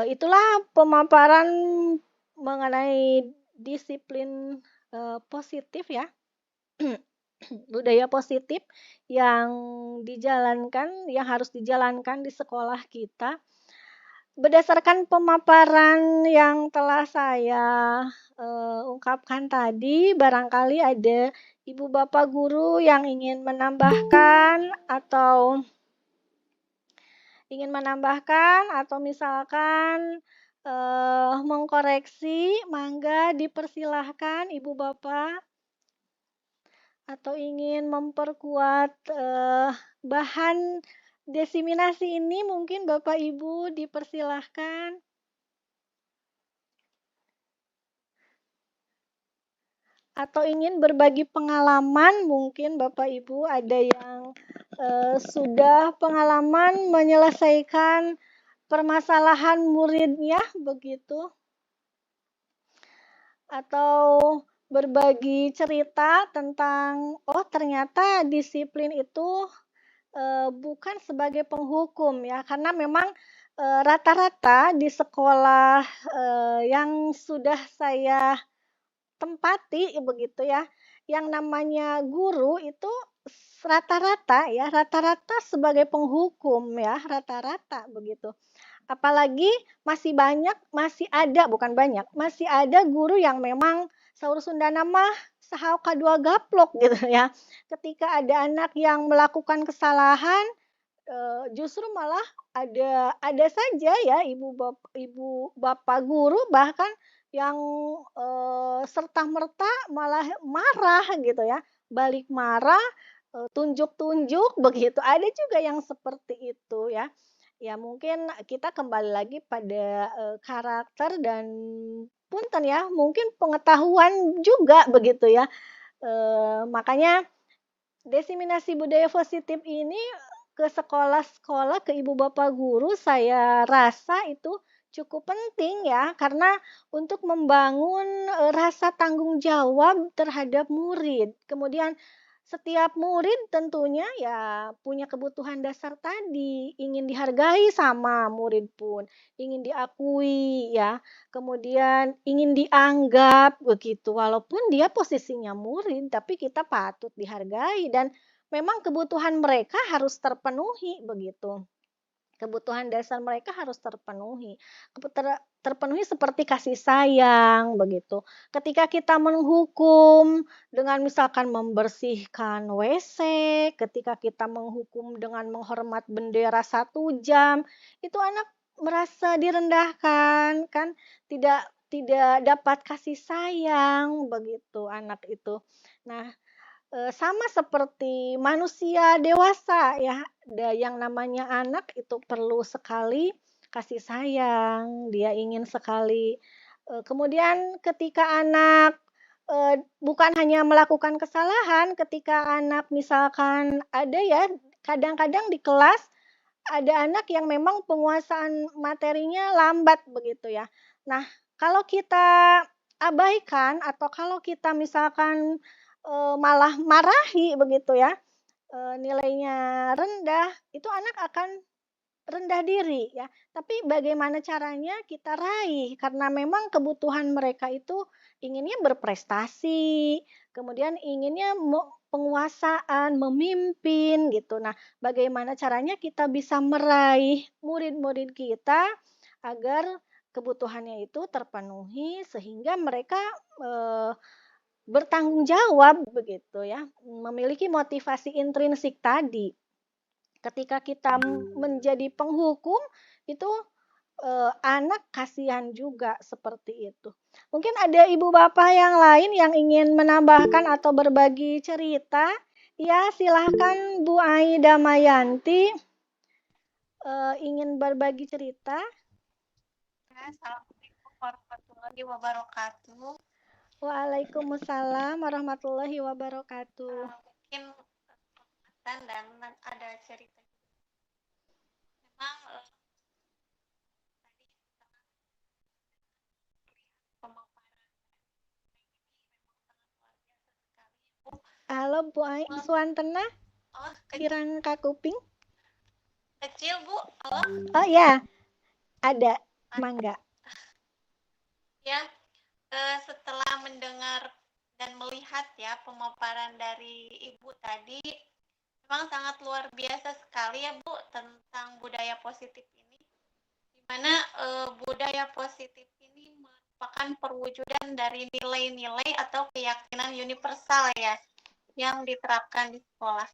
Itulah pemaparan mengenai disiplin positif ya, budaya positif yang dijalankan, yang harus dijalankan di sekolah kita. Berdasarkan pemaparan yang telah saya ungkapkan tadi, barangkali ada ibu bapak guru yang ingin menambahkan atau misalkan mengkoreksi, mangga dipersilahkan ibu bapak, atau ingin memperkuat bahan diseminasi ini, mungkin bapak ibu dipersilahkan. Atau ingin berbagi pengalaman, mungkin bapak ibu ada yang sudah pengalaman menyelesaikan permasalahan muridnya begitu, atau berbagi cerita tentang ternyata disiplin itu bukan sebagai penghukum ya, karena memang rata-rata di sekolah yang sudah saya tempati begitu ya, yang namanya guru itu rata-rata sebagai penghukum ya, rata-rata begitu. Apalagi masih ada guru yang memang saur Sundana mah sahau kadua gaplok gitu ya. Ketika ada anak yang melakukan kesalahan, justru malah ada saja ya ibu bapak guru bahkan yang serta-merta malah marah gitu ya, balik marah, tunjuk-tunjuk begitu. Ada juga yang seperti itu ya. Ya mungkin kita kembali lagi pada karakter dan punten ya, mungkin pengetahuan juga begitu ya. Makanya diseminasi budaya positif ini ke sekolah-sekolah, ke ibu bapak guru, saya rasa itu cukup penting ya, karena untuk membangun rasa tanggung jawab terhadap murid. Kemudian setiap murid tentunya ya punya kebutuhan dasar tadi, ingin dihargai sama murid pun, ingin diakui ya, kemudian ingin dianggap begitu, walaupun dia posisinya murid, tapi kita patut dihargai dan memang kebutuhan mereka harus terpenuhi begitu. Kebutuhan dasar mereka harus terpenuhi. Terpenuhi seperti kasih sayang begitu. Ketika kita menghukum dengan misalkan membersihkan WC, ketika kita menghukum dengan menghormat bendera 1 jam, itu anak merasa direndahkan kan, tidak tidak dapat kasih sayang begitu anak itu. Nah, sama seperti manusia dewasa ya, yang namanya anak itu perlu sekali kasih sayang, dia ingin sekali. Kemudian ketika anak bukan hanya melakukan kesalahan, ketika anak misalkan ada ya, kadang-kadang di kelas ada anak yang memang penguasaan materinya lambat begitu ya. Nah, kalau kita abaikan atau kalau kita misalkan malah marahi begitu ya, nilainya rendah, itu anak akan rendah diri ya. Tapi bagaimana caranya kita raih karena memang kebutuhan mereka itu inginnya berprestasi, kemudian inginnya penguasaan, memimpin gitu. Nah, bagaimana caranya kita bisa meraih murid-murid kita agar kebutuhannya itu terpenuhi sehingga mereka eh, bertanggung jawab begitu ya, memiliki motivasi intrinsik tadi. Ketika kita menjadi penghukum itu anak kasihan juga seperti itu. Mungkin ada ibu bapak yang lain yang ingin menambahkan atau berbagi cerita. Ya, silahkan Bu Aida Mayanti ingin berbagi cerita. Assalamualaikum warahmatullahi wabarakatuh. Waalaikumsalam warahmatullahi wabarakatuh. Mungkin dan ada cerita. Memang tadi pemaparan Halo Bu Ai, Suantena? Kirang kakuping? Kecil Bu, halo? Oh ya, ada, mangga. Ya, setelah mendengar dan melihat ya pemaparan dari Ibu tadi, memang sangat luar biasa sekali ya Bu tentang budaya positif ini, di mana budaya positif ini merupakan perwujudan dari nilai-nilai atau keyakinan universal ya yang diterapkan di sekolah.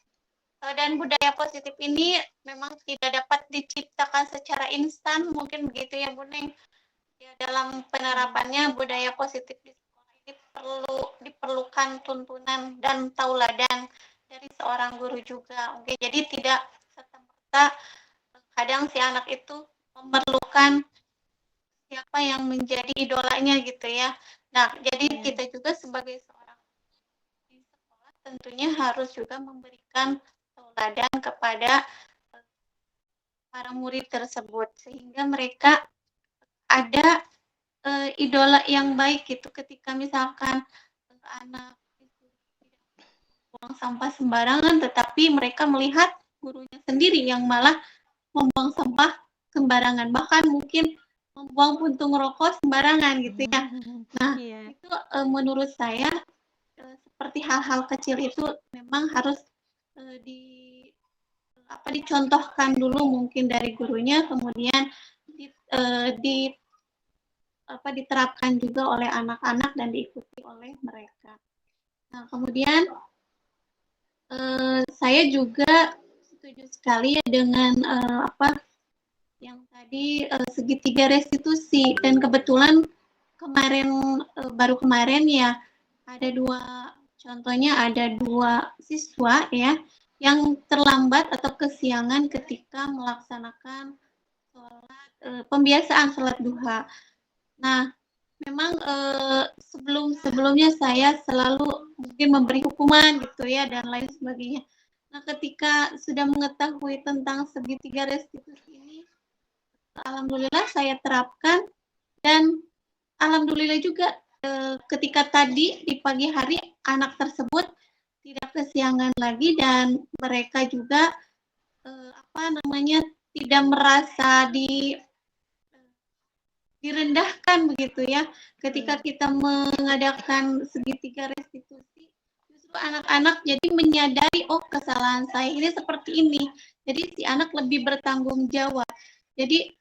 Dan budaya positif ini memang tidak dapat diciptakan secara instan, mungkin begitu ya Bu Neng. Ya, dalam penerapannya budaya positif di sekolah ini diperlukan tuntunan dan tauladan dari seorang guru juga. Oke, jadi tidak serta-merta kadang si anak itu memerlukan siapa yang menjadi idolanya gitu ya. Nah, jadi kita juga sebagai seorang di sekolah tentunya harus juga memberikan tauladan kepada para murid tersebut sehingga mereka ada idola yang baik gitu ketika misalkan anak itu tidak buang sampah sembarangan tetapi mereka melihat gurunya sendiri yang malah membuang sampah sembarangan, bahkan mungkin membuang puntung rokok sembarangan gitu ya. Nah, itu menurut saya seperti hal-hal kecil itu memang harus dicontohkan dulu mungkin dari gurunya, kemudian diterapkan juga oleh anak-anak dan diikuti oleh mereka. Nah, kemudian saya juga setuju sekali ya dengan yang tadi segitiga restitusi, dan kebetulan baru kemarin ya ada contohnya ada dua siswa ya yang terlambat atau kesiangan ketika melaksanakan pembiasaan sholat duha. Nah, memang sebelumnya saya selalu mungkin memberi hukuman gitu ya dan lain sebagainya. Nah, ketika sudah mengetahui tentang segitiga restitusi ini, alhamdulillah saya terapkan, dan alhamdulillah juga ketika tadi di pagi hari anak tersebut tidak kesiangan lagi dan mereka juga tidak merasa direndahkan begitu ya. Ketika kita mengadakan segitiga restitusi, justru anak-anak jadi menyadari, oh kesalahan saya ini seperti ini. Jadi si anak lebih bertanggung jawab. Jadi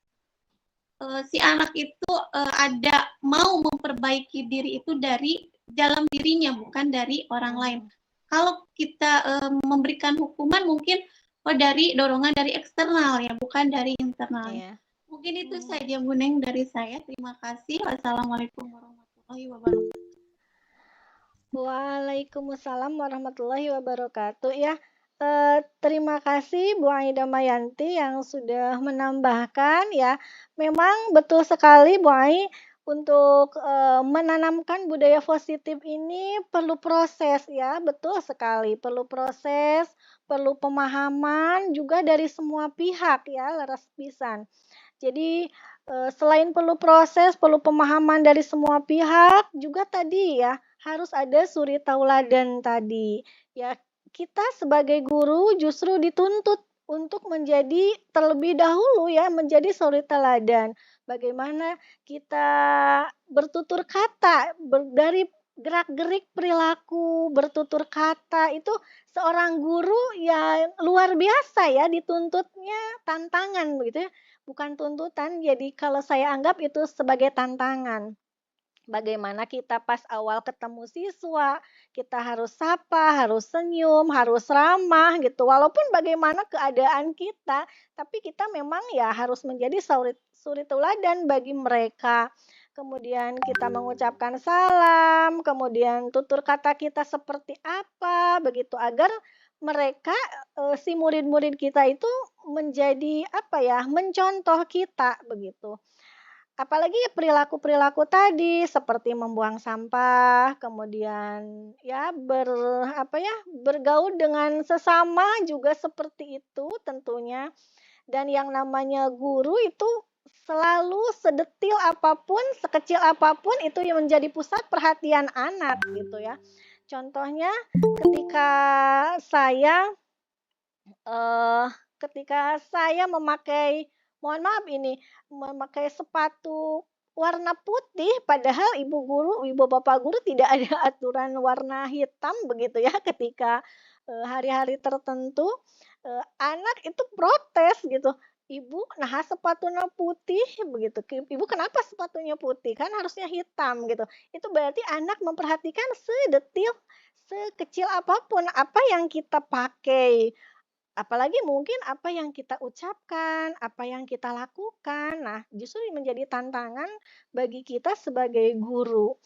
si anak itu ada mau memperbaiki diri itu dari dalam dirinya, bukan dari orang lain. Kalau kita memberikan hukuman mungkin dari dorongan dari eksternal ya, bukan dari internal. Mungkin itu saja Bu Neng dari saya. Terima kasih. Wassalamualaikum warahmatullahi wabarakatuh. Waalaikumsalam warahmatullahi wabarakatuh ya. Terima kasih Bu Aida Mayanti yang sudah menambahkan ya. Memang betul sekali Bu Ai untuk menanamkan budaya positif ini perlu proses ya, betul sekali. Perlu proses, perlu pemahaman juga dari semua pihak ya, leres pisan. Jadi selain perlu proses, perlu pemahaman dari semua pihak, juga tadi ya harus ada suri tauladan tadi. Ya, kita sebagai guru justru dituntut untuk menjadi terlebih dahulu ya menjadi suri teladan. Bagaimana kita bertutur kata dari gerak-gerik perilaku, bertutur kata itu seorang guru ya luar biasa ya dituntutnya tantangan begitu ya. Bukan tuntutan, jadi kalau saya anggap itu sebagai tantangan. Bagaimana kita pas awal ketemu siswa, kita harus sapa, harus senyum, harus ramah gitu. Walaupun bagaimana keadaan kita, tapi kita memang ya harus menjadi suri tauladan bagi mereka. Kemudian kita mengucapkan salam, kemudian tutur kata kita seperti apa, begitu agar mereka si murid-murid kita itu menjadi apa ya, mencontoh kita begitu. Apalagi perilaku-perilaku tadi seperti membuang sampah, kemudian ya apa ya, bergaul dengan sesama juga seperti itu tentunya. Dan yang namanya guru itu selalu sedetil apapun, sekecil apapun itu yang menjadi pusat perhatian anak gitu ya. Contohnya ketika saya ketika saya mohon maaf ini, memakai sepatu warna putih padahal ibu bapak guru tidak ada aturan warna hitam begitu ya ketika, hari-hari tertentu, anak itu protes gitu, "Ibu nah sepatunya putih," begitu, "Ibu kenapa sepatunya putih? Kan harusnya hitam," gitu. Itu berarti anak memperhatikan sedetil, sekecil apapun apa yang kita pakai. Apalagi mungkin apa yang kita ucapkan, apa yang kita lakukan. Nah, justru menjadi tantangan bagi kita sebagai guru.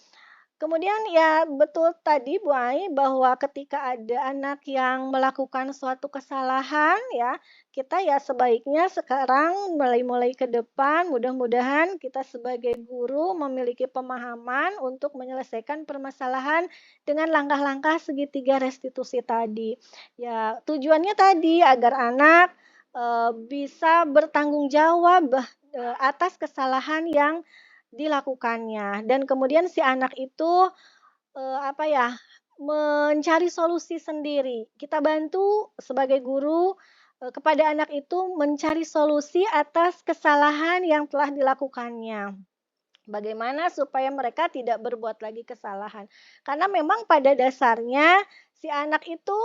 Kemudian ya betul tadi Bu Ai bahwa ketika ada anak yang melakukan suatu kesalahan ya, kita ya sebaiknya sekarang mulai ke depan mudah-mudahan kita sebagai guru memiliki pemahaman untuk menyelesaikan permasalahan dengan langkah-langkah segitiga restitusi tadi. Ya, tujuannya tadi agar anak bisa bertanggung jawab atas kesalahan yang dilakukannya dan kemudian si anak itu, apa ya, mencari solusi sendiri. Kita bantu sebagai guru, kepada anak itu mencari solusi atas kesalahan yang telah dilakukannya. Bagaimana supaya mereka tidak berbuat lagi kesalahan. Karena memang pada dasarnya si anak itu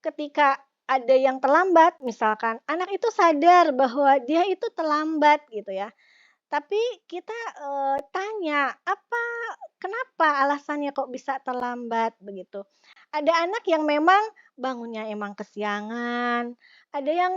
ketika ada yang terlambat misalkan, anak itu sadar bahwa dia itu terlambat gitu ya. Tapi kita, tanya, kenapa alasannya kok bisa terlambat begitu. Ada anak yang memang bangunnya emang kesiangan, ada yang,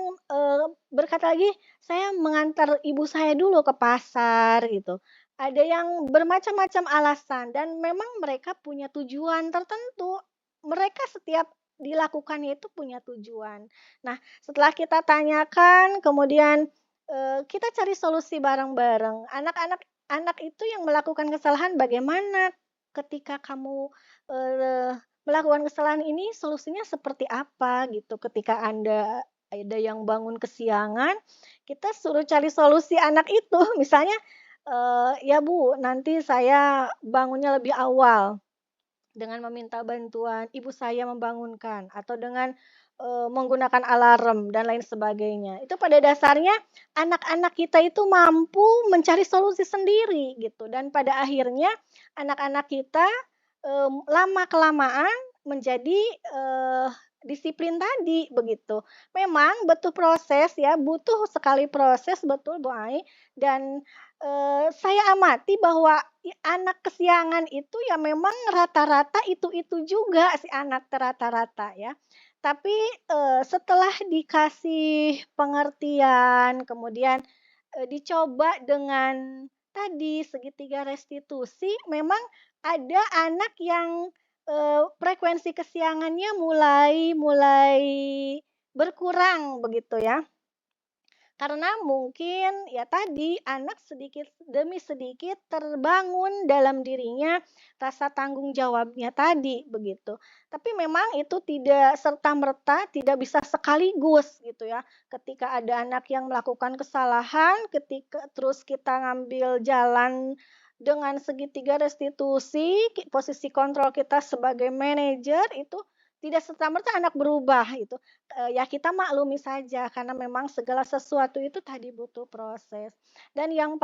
berkata lagi, "Saya mengantar ibu saya dulu ke pasar," gitu. Ada yang bermacam-macam alasan dan memang mereka punya tujuan tertentu. Mereka setiap dilakukannya itu punya tujuan. Nah, setelah kita tanyakan kemudian kita cari solusi bareng-bareng. Anak itu yang melakukan kesalahan bagaimana ketika kamu, melakukan kesalahan ini solusinya seperti apa gitu. Ketika ada yang bangun kesiangan, kita suruh cari solusi anak itu. Misalnya, "Ya Bu, nanti saya bangunnya lebih awal." Dengan meminta bantuan ibu saya membangunkan atau dengan, menggunakan alarm dan lain sebagainya. Itu pada dasarnya anak-anak kita itu mampu mencari solusi sendiri gitu dan pada akhirnya anak-anak kita, lama-kelamaan menjadi, disiplin tadi begitu. Memang butuh proses ya, butuh sekali proses betul Bu Ai dan saya amati bahwa anak kesiangan itu ya memang rata-rata itu-itu juga si anak rata-rata ya. Tapi, setelah dikasih pengertian, kemudian, dicoba dengan tadi segitiga restitusi, memang ada anak yang frekuensi kesiangannya mulai berkurang begitu ya. Karena mungkin ya tadi anak sedikit demi sedikit terbangun dalam dirinya rasa tanggung jawabnya tadi begitu. Tapi memang itu tidak serta-merta, tidak bisa sekaligus gitu ya. Ketika ada anak yang melakukan kesalahan, ketika terus kita ngambil jalan dengan segitiga restitusi, posisi kontrol kita sebagai manajer itu tidak serta-merta anak berubah itu. Ya kita maklumi saja karena memang segala sesuatu itu tadi butuh proses. Dan yang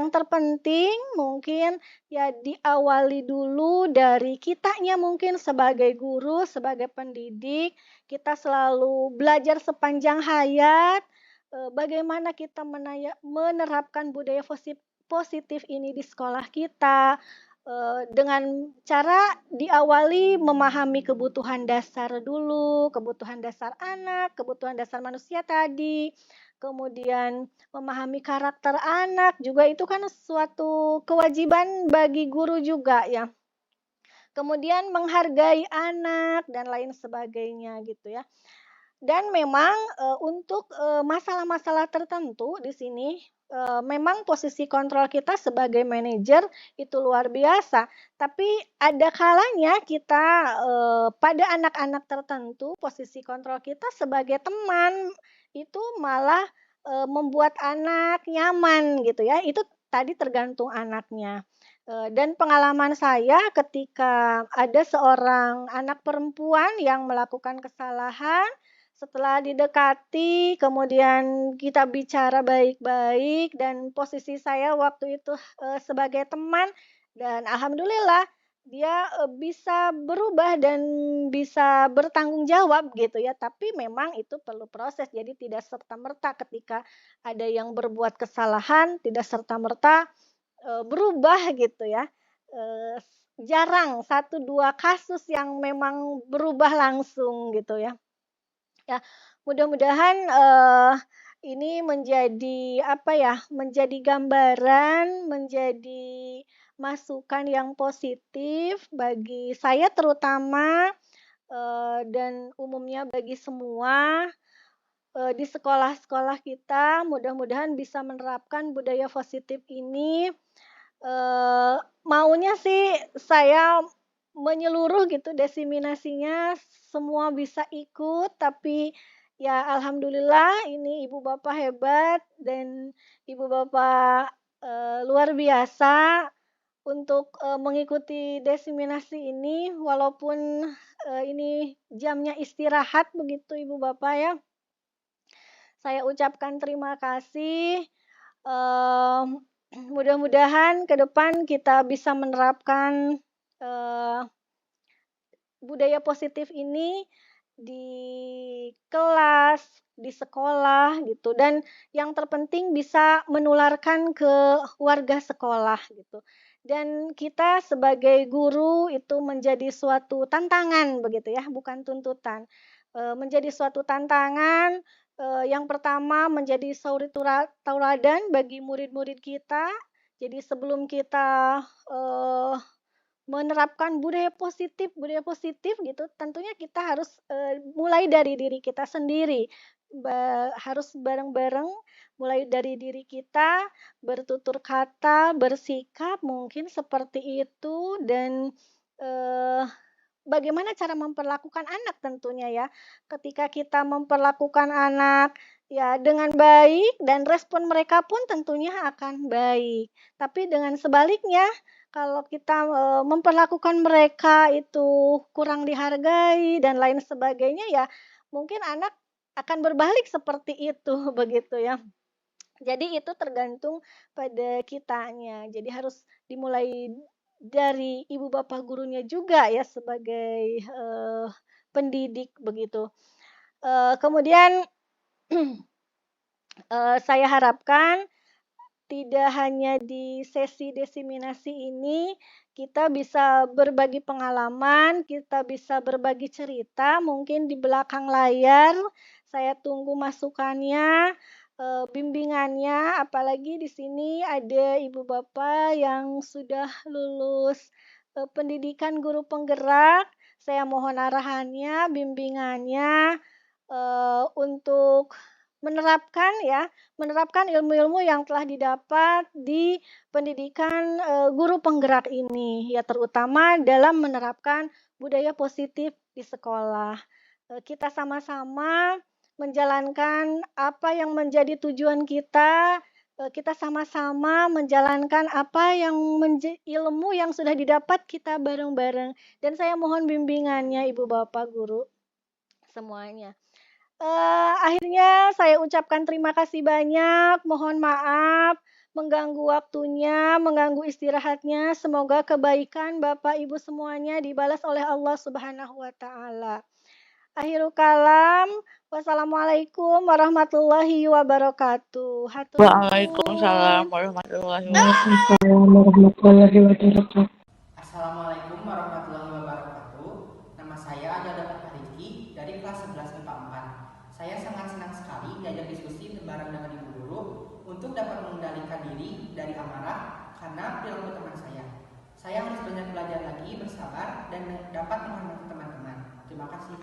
terpenting mungkin ya diawali dulu dari kitanya mungkin sebagai guru, sebagai pendidik, kita selalu belajar sepanjang hayat bagaimana kita menerapkan budaya positif ini di sekolah kita, dengan cara diawali memahami kebutuhan dasar dulu, kebutuhan dasar anak, kebutuhan dasar manusia tadi, kemudian memahami karakter anak juga itu kan suatu kewajiban bagi guru juga ya. Kemudian menghargai anak dan lain sebagainya gitu ya. Dan memang untuk masalah-masalah tertentu di sini memang posisi kontrol kita sebagai manajer itu luar biasa. Tapi ada kalanya kita pada anak-anak tertentu posisi kontrol kita sebagai teman itu malah membuat anak nyaman gitu ya. Itu tadi tergantung anaknya. Dan pengalaman saya ketika ada seorang anak perempuan yang melakukan kesalahan, setelah didekati, kemudian kita bicara baik-baik dan posisi saya waktu itu sebagai teman dan alhamdulillah dia bisa berubah dan bisa bertanggung jawab gitu ya. Tapi memang itu perlu proses. Jadi tidak serta-merta ketika ada yang berbuat kesalahan, tidak serta-merta berubah gitu ya. Jarang 1-2 kasus yang memang berubah langsung gitu ya. Ya, mudah-mudahan ini menjadi menjadi gambaran, menjadi masukan yang positif bagi saya terutama dan umumnya bagi semua di sekolah-sekolah kita. Mudah-mudahan bisa menerapkan budaya positif ini. Maunya sih saya menyeluruh gitu diseminasinya semua bisa ikut tapi ya alhamdulillah ini ibu bapak hebat dan ibu bapak luar biasa untuk mengikuti diseminasi ini walaupun ini jamnya istirahat begitu ibu bapak ya. Saya ucapkan terima kasih. Mudah-mudahan ke depan kita bisa menerapkan budaya positif ini di kelas, di sekolah gitu dan yang terpenting bisa menularkan ke warga sekolah gitu. Dan kita sebagai guru itu menjadi suatu tantangan begitu ya, bukan tuntutan. Menjadi suatu tantangan yang pertama menjadi suri tauladan bagi murid-murid kita. Jadi sebelum kita menerapkan budaya positif gitu, tentunya kita harus mulai dari diri kita sendiri. Harus bareng-bareng mulai dari diri kita, bertutur kata, bersikap mungkin seperti itu dan bagaimana cara memperlakukan anak tentunya ya. Ketika kita memperlakukan anak ya dengan baik dan respon mereka pun tentunya akan baik. Tapi dengan sebaliknya kalau kita memperlakukan mereka itu kurang dihargai dan lain sebagainya ya mungkin anak akan berbalik seperti itu begitu ya. Jadi itu tergantung pada kitanya. Jadi harus dimulai dari ibu bapak gurunya juga ya sebagai pendidik begitu. Kemudian saya harapkan tidak hanya di sesi diseminasi ini kita bisa berbagi pengalaman, kita bisa berbagi cerita mungkin di belakang layar. Saya tunggu masukannya. bimbingannya, apalagi di sini ada ibu bapak yang sudah lulus pendidikan guru penggerak. Saya mohon arahannya, bimbingannya untuk menerapkan ilmu-ilmu yang telah didapat di pendidikan guru penggerak ini, ya terutama dalam menerapkan budaya positif di sekolah. Kita sama-sama menjalankan apa yang menjadi tujuan kita. Kita sama-sama menjalankan apa yang ilmu yang sudah didapat kita bareng-bareng. Dan saya mohon bimbingannya Ibu Bapak Guru semuanya. Akhirnya saya ucapkan terima kasih banyak. Mohon maaf mengganggu waktunya, mengganggu istirahatnya. Semoga kebaikan Bapak Ibu semuanya dibalas oleh Allah Subhanahu wa taala. Akhirul kalam. Wassalamualaikum warahmatullahi wabarakatuh. Waalaikumsalam warahmatullahi wabarakatuh. Assalamualaikum warahmatullahi wabarakatuh. Nama saya adalah Rifki dari kelas 11 IPA 4. Saya sangat senang sekali diajak diskusi bareng dengan Ibu Guru untuk dapat mengendalikan diri dari amarah karena perilaku teman saya. Saya harus banyak belajar lagi, bersabar, dan dapat menghormati teman-teman. Terima kasih.